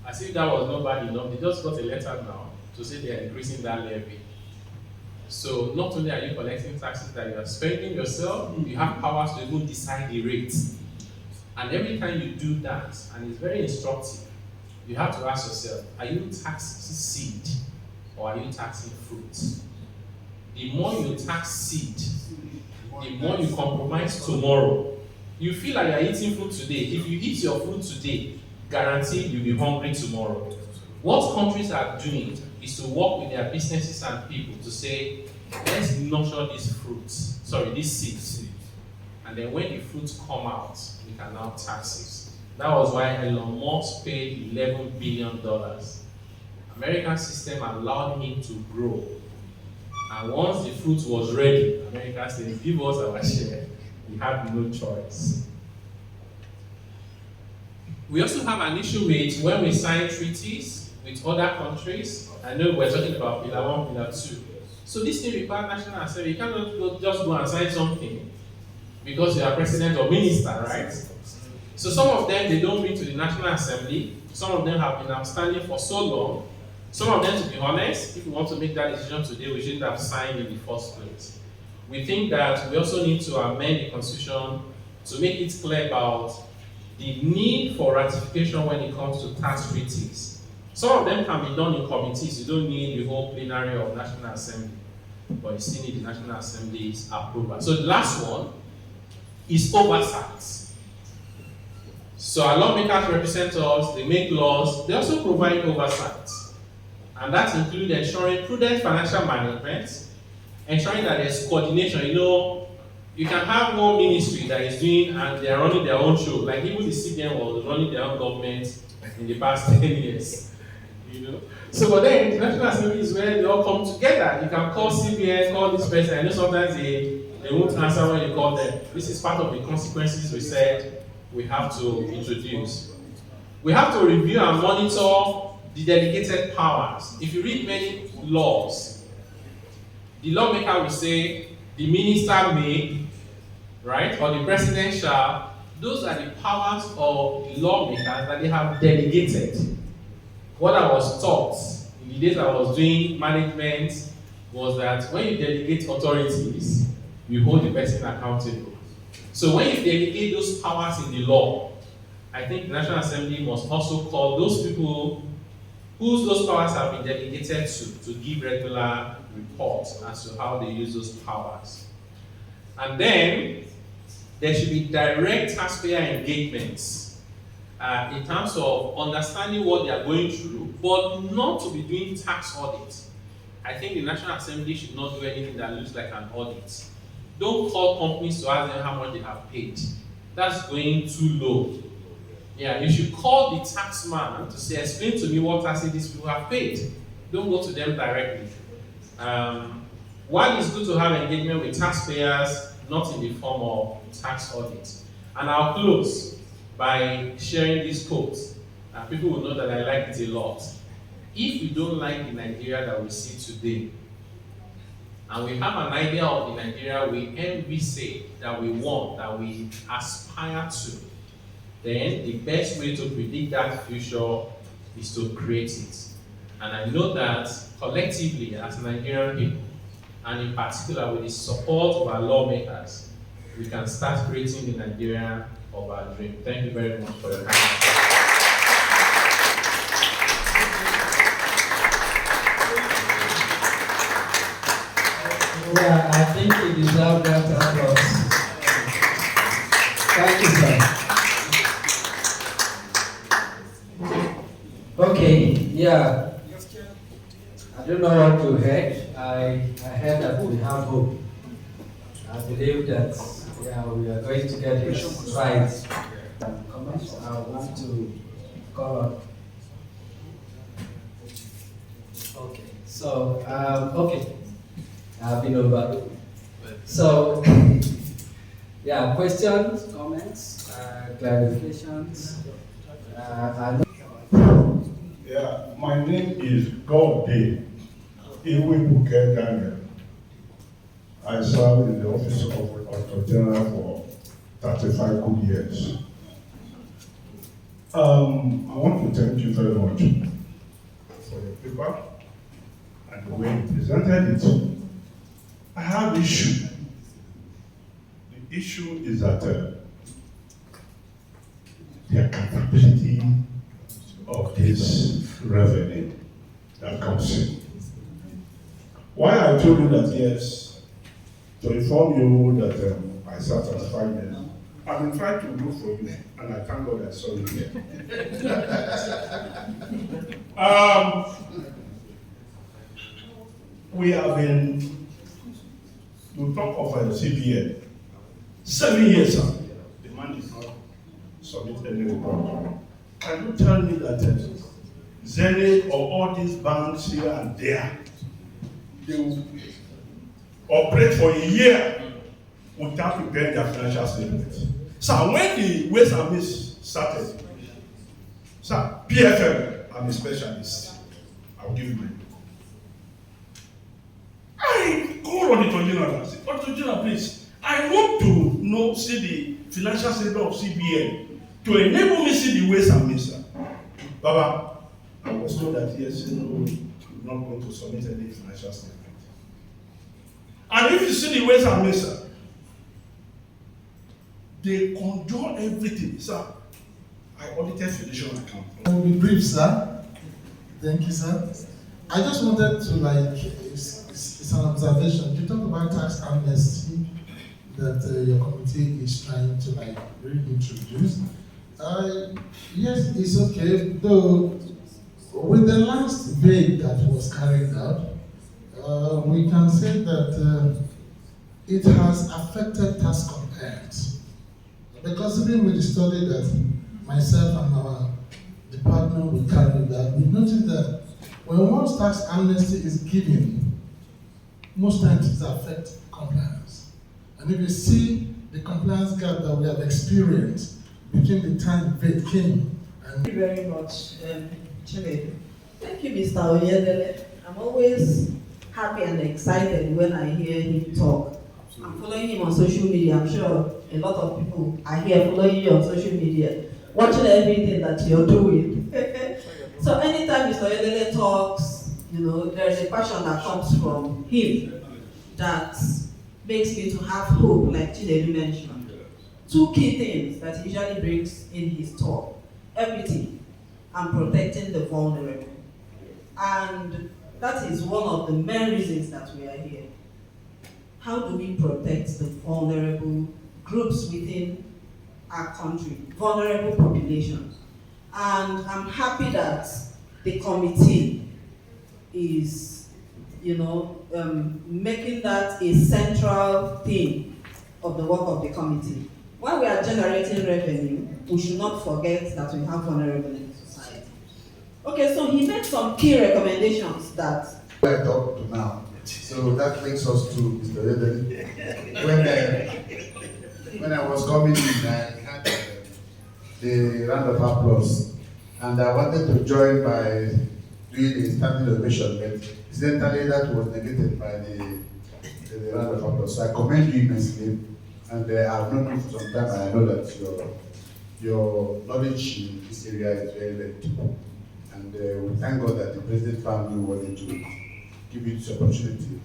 As if that was not bad enough, they just got a letter now to say they are increasing that levy. So not only are you collecting taxes that you are spending yourself, you have powers to even decide the rates. And every time you do that, and it's very instructive, you have to ask yourself, are you taxing seed or are you taxing fruit? The more you tax seed, the more you compromise tomorrow. You feel like you're eating fruit today. If you eat your fruit today, guaranteed you'll be hungry tomorrow. What countries are doing is to work with their businesses and people to say, let's nurture these seeds. And then when the fruits come out, we can now tax it. That was why Elon Musk paid $11 billion. American system allowed him to grow. And once the fruit was ready, America said, give us our share. We have no choice. We also have an issue with when we sign treaties with other countries. I know we're talking about Pillar 1, Pillar 2. So this thing requires National Assembly. You cannot just go and sign something because you are president or minister, right? So some of them, they don't bring to the National Assembly. Some of them have been outstanding for so long. Some of them, to be honest, if we want to make that decision today, we shouldn't have signed in the first place. We think that we also need to amend the Constitution to make it clear about the need for ratification when it comes to tax treaties. Some of them can be done in committees. You don't need the whole plenary of National Assembly, but you still need the National Assembly's approval. So the last one is oversight. So our lawmakers represent us, they make laws, they also provide oversight. And that includes ensuring prudent financial management, ensuring that there's coordination. You can have one ministry that is doing and they are running their own show. Like even the CBN was running their own government in the past 10 years. So but then the National Assembly is where they all come together. You can call CBN, call this person. I know sometimes they won't answer when you call them. This is part of the consequences we said we have to introduce. We have to review and monitor the delegated powers. If you read many laws, the lawmaker will say the minister may, right, or the president shall. Those are the powers of the lawmakers that they have delegated. What I was taught in the days I was doing management was that when you delegate authorities, you hold the person accountable. So when you delegate those powers in the law, I think the National Assembly must also call those people whose those powers have been delegated to give regular reports as to how they use those powers. And then there should be direct taxpayer engagements in terms of understanding what they are going through, but not to be doing tax audits. I think the National Assembly should not do anything that looks like an audit. Don't call companies to ask them how much they have paid. That's going too low. Yeah, you should call the tax man to say, explain to me what taxes these people have paid. Don't go to them directly. While it's good to have engagement with taxpayers, not in the form of tax audits. And I'll close by sharing this quote. People will know that I like it a lot. If we don't like the Nigeria that we see today, and we have an idea of the Nigeria we envy, say, that we want, that we aspire to, then the best way to predict that future is to create it. And I know that collectively, as Nigerian people, and in particular with the support of our lawmakers, we can start creating the Nigeria of our dream. Thank you very much for your time. Yeah, I think you deserve that applause. Thank you, sir. Okay, yeah. I don't know what to heard. I heard that we have hope. I believe that we are going to get it right. Comments? I want to call on. Okay, so, okay. I've been over. So, yeah, questions, comments, clarifications. Yeah, my name is Gode Iwebuke Daniel. I served in the office of Auditor General for 35 good years. I want to thank you very much for your paper and the way you presented it. I have an issue. The issue is that the accountability of this revenue that comes in. Why I told you that, yes, to inform you that I sat at 5 years, I've been trying to look for you, and I thank God I saw you here. We have been, to talk of CBN, 7 years, sir. The man did not submit any report. Can you tell me that Zenith or all these banks here and there, they will operate for a year without preparing their financial statements? So when the Ways and Means started, sir, PFM, I'm a specialist. I'll give you my. I call Auditor General and say, Auditor General, please, I want to see the financial statement of CBN to enable me see the Ways and Means. Baba, I was told that yes, no, you're not going to submit any financial statement. And if you see the Ways and Means, they control everything, sir. I audited fiduciary account. I will be brief, sir. Thank you, sir. I just wanted to it's an observation. You talk about tax amnesty that your committee is trying to reintroduce. Yes, it's okay. Though with the last debate that was carried out, we can say that it has affected tax compliance. Because even with the study that myself and our department will carry out, we noticed that when once tax amnesty is given, most times it affects compliance. And if you see the compliance gap that we have experienced between the time VAT came and... Thank you very much, Chinedu. Thank you, Mr. Oyedele. I'm always happy and excited when I hear him talk. I'm following him on social media. I'm sure a lot of people are here following you on social media, watching everything that you're doing. So anytime Mr. Oyedele talks, there's a passion that comes from him that makes me to have hope, like Chinedu mentioned. Two key things that he usually brings in his talk: equity and protecting the vulnerable. And that is one of the main reasons that we are here. how do we protect the vulnerable groups within our country, vulnerable populations. And I'm happy that the committee is, making that a central theme of the work of the committee. While we are generating revenue, we should not forget that we have vulnerable in society. Okay, so he made some key recommendations that I talked to now. So that brings us to Mr. Eden. When I was coming in, I had the round of applause, and I wanted to join by doing a standing ovation, but incidentally that was negated by the round of applause. So I commend you immensely, and I've known you for some time, and I know that your knowledge in this area is very limited. And we thank God that the President found you wanted to give you this opportunity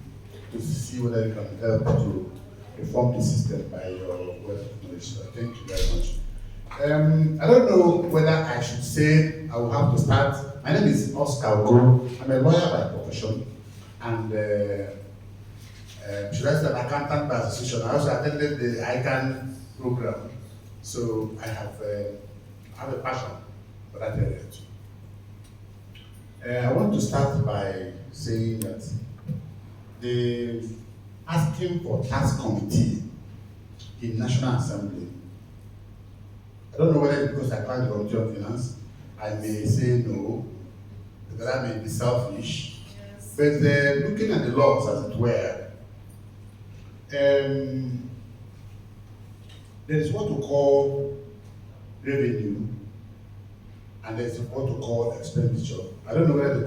to see whether you can help to reform the system by your wealth of knowledge. So thank you very much. I don't know whether I should say I will have to start. My name is Oscar Ogo. I'm a lawyer by profession, and should I say an accountant by association. I also attended the ICANN program, so I have a passion for that area too. I want to start by saying that the asking for task committee in National Assembly, I don't know whether it's because I can't the Committee on Finance, I may say no, because I may be selfish. Yes. But looking at the laws, as it were, there is what we call revenue, and there's what we call expenditure. I don't know whether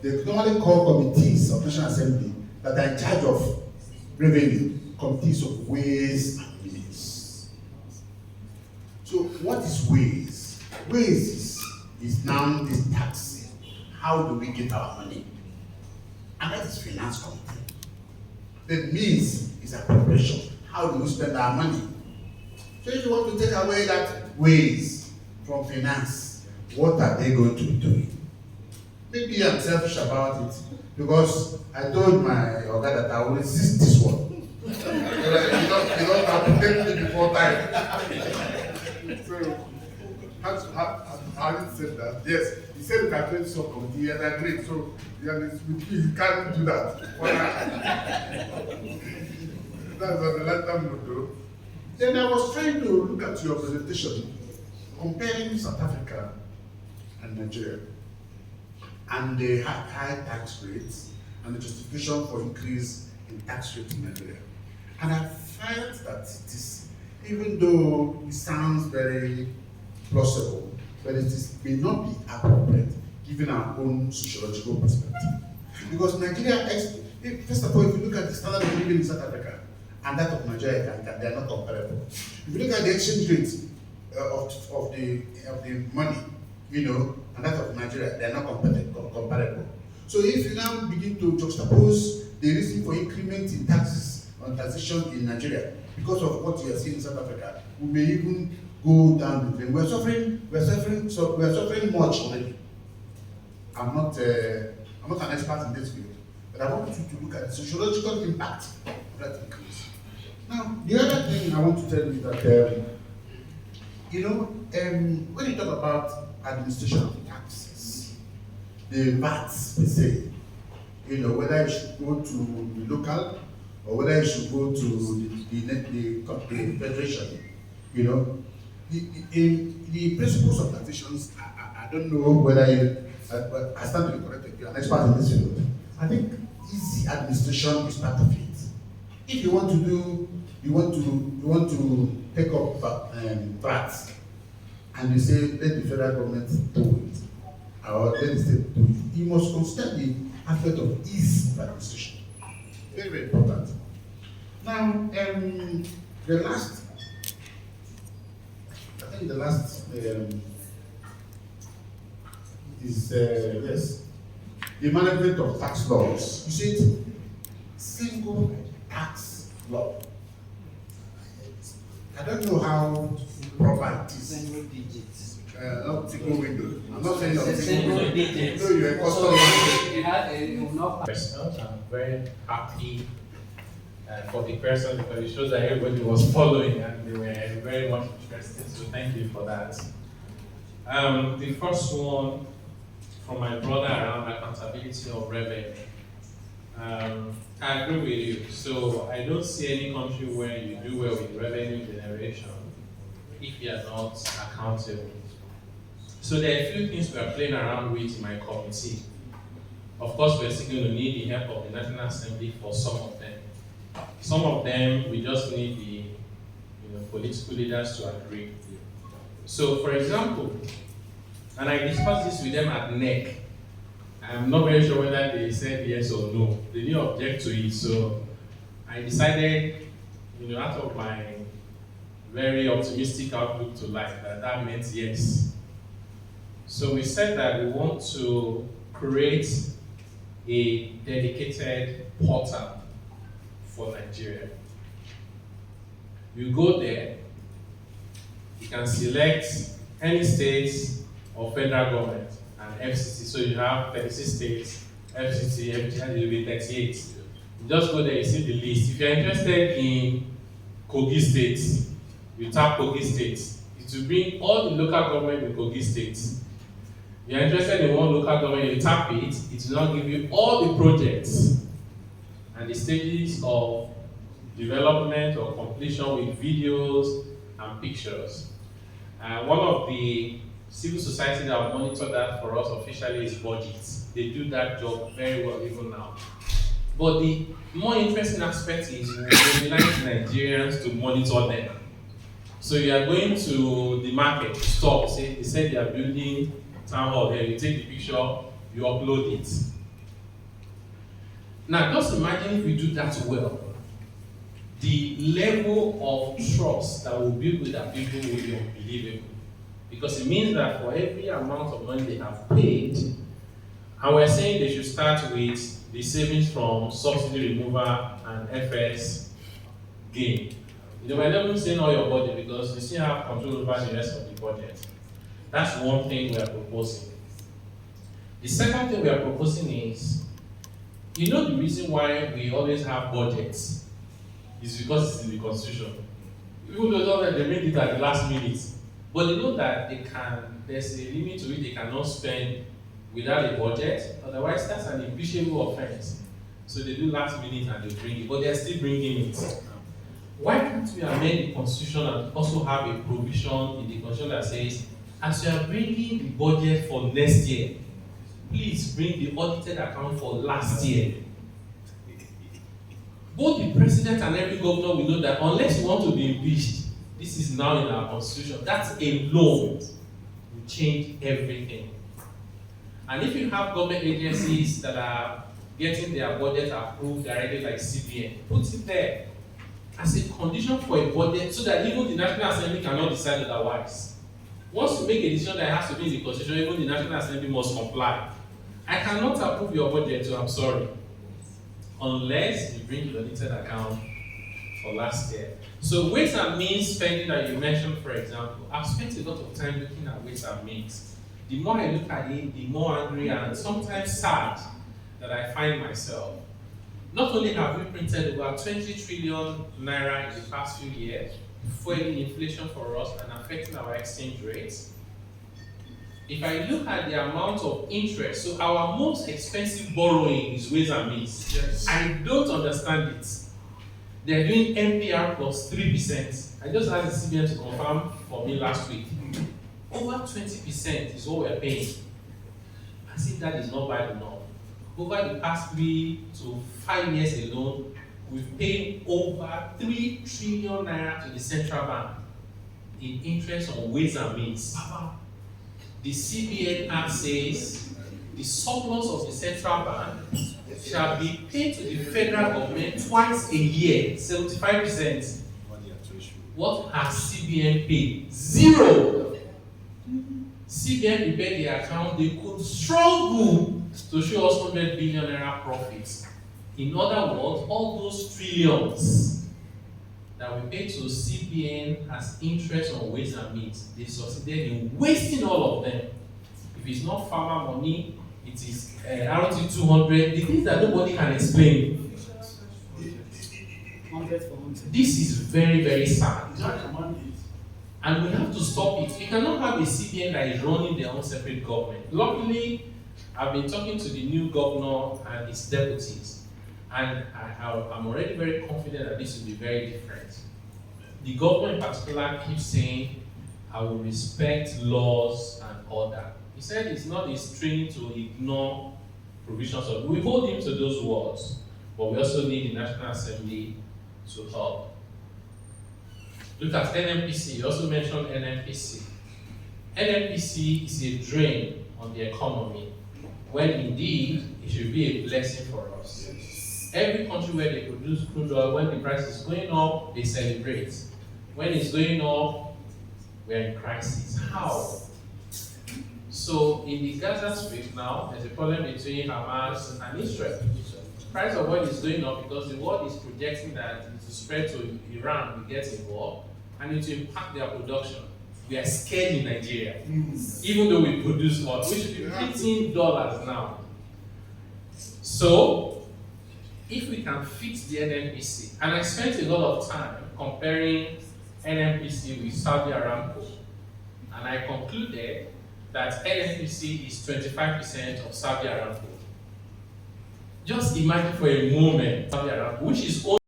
they normally call committees of National Assembly that are in charge of revenue, committees of ways and means. So what is ways? Ways is now this tax. How do we get our money? And that is finance committee. The means is appropriation. How do we spend our money? So if you want to take away that ways from finance, what are they going to be doing? Maybe I'm selfish about it because I told my Oga that I will resist this one. Because I've protected me before time. So, having said that, yes, he said we can create some committee, and I agreed. So, he can't do that. That's on the lifetime motto. Then I was trying to look at your presentation, comparing South Africa and Nigeria, and the high tax rates and the justification for increase in tax rates in Nigeria. And I felt that it is, even though it sounds very plausible, but it may not be appropriate given our own sociological perspective. Because Nigeria, first of all, if you look at the standard of living in South Africa and that of Nigeria, they are not comparable. If you look at the exchange rate of the money, and that of Nigeria, they are not comparable. So if you now begin to juxtapose the reason for increment in taxes on taxation in Nigeria because of what you are seeing in South Africa, we may even go down the drain. We're suffering much already. I'm not an expert in this field, but I want you to look at the sociological impact of that increase. Now, the other thing I want to tell you that when you talk about administration of taxes, the VATs, per se, whether you should go to the local or whether you should go to the federation, the principles of taxations, I don't know whether I stand to be corrected, you're an expert in this field. I think easy administration is part of it. If you want to take up VATs, and you say, let the federal government do it, or let the state do it, you must consider the aspect of ease of administration. Very, very important. Now, the last is, the management of tax laws. You see it? Single tax law. I don't know how proper it is. Single digits. Not single window. I'm not saying It's a single digit. You're a customer. You had a not Personal, I'm very happy for the person, because it shows that everybody was following and they were very much interested. So thank you for that. The first one from my brother around accountability of revenue. I agree with you. So I don't see any country where you do well with revenue generation if you are not accountable. So there are a few things we are playing around with in my committee. Of course, we're still going to need the help of the National Assembly for some of them. Some of them, we just need the political leaders to agree. So, for example, and I discussed this with them at NEC. I'm not very sure whether they said yes or no. They didn't object to it, so I decided, out of my very optimistic outlook to life, that meant yes. So we said that we want to create a dedicated portal for Nigeria. You go there, you can select any state or federal government and FCT. So you have 36 states, FCT, FCT, will be 38. You just go there, you see the list. If you're interested in Kogi State, you tap Kogi State. It will bring all the local government in Kogi State. If you're interested in one local government, you tap it, it will now give you all the projects and the stages of development or completion with videos and pictures. One of the civil society that monitor that for us officially is budgets. They do that job very well even now. But the more interesting aspect is we mobilize Nigerians to monitor them. So you are going to the market, stop, they said they are building town hall there, you take the picture, you upload it. Now just imagine if we do that well. The level of trust that we build with our people will be unbelievable. Because it means that for every amount of money they have paid, and we're saying they should start with the savings from subsidy removal and FS gain. We're not even saying all your budget because you still have control over the rest of the budget. That's one thing we are proposing. The second thing we are proposing is, the reason why we always have budgets is because it's in the constitution. Even though they made it at the last minute, but they know that there's a limit to it they cannot spend without a budget, otherwise that's an impeachable offense. So they do last minute and they bring it, but they're still bringing it. Why can't we amend the constitution and also have a provision in the constitution that says, as you are bringing the budget for next year, please bring the audited account for last year. Both the president and every governor will know that unless you want to be impeached, this is now in our constitution. That alone will change everything. And if you have government agencies that are getting their budget approved directly like CBN, put it there as a condition for a budget so that even the National Assembly cannot decide otherwise. Once you make a decision that has to be in the constitution, even the National Assembly must comply. I cannot approve your budget, so I'm sorry. Unless you bring the audited account for last year. So ways and means spending that you mentioned, for example, I've spent a lot of time looking at ways and means. The more I look at it, the more angry and sometimes sad that I find myself. Not only have we printed over 20 trillion naira in the past few years, fueling inflation for us and affecting our exchange rates. If I look at the amount of interest, so our most expensive borrowing is ways and means. Yes. I don't understand it. They're doing MPR plus 3%. I just asked the CBN to confirm for me last week. Over 20% is what we're paying. I see that is not bad enough. Over the past 3 to 5 years alone, we've paid over 3 trillion naira to the central bank in interest on ways and means. The CBN Act says the surplus of the central bank shall be paid to the federal government twice a year, 75%. What has CBN paid? 0. CBN prepared the account, they could struggle to show us 100 billion naira profits. In other words, all those trillions that we pay to CBN as interest on ways and means, they succeeded in wasting all of them. If it's not farmer money, it is RT 200, the things that nobody can explain. market for hunting. This is very, very sad. You can't command it. And we have to stop it. We cannot have a CBN that is running their own separate government. Luckily, I've been talking to the new governor and his deputies, and I'm already very confident that this will be very different. The governor in particular keeps saying, I will respect laws and order. He said it's not his training to ignore provisions of. We hold him to those words, but we also need the National Assembly to help. Look at NNPC. You also mentioned NNPC. NNPC is a drain on the economy, when indeed it should be a blessing for us. Every country where they produce crude oil, when the price is going up, they celebrate. When it's going up, we're in crisis. How? So in the Gaza Strip now, there's a problem between Hamas and Israel. The price of oil is going up because the world is projecting that it will spread to Iran, we get involved, and it will impact their production. We are scared in Nigeria, even though we produce oil. We should be $15 now. So, if we can fix the NNPC, and I spent a lot of time comparing NNPC with Saudi Aramco, and I concluded that NNPC is 25% of Saudi Aramco. Just imagine for a moment Saudi Aramco, which is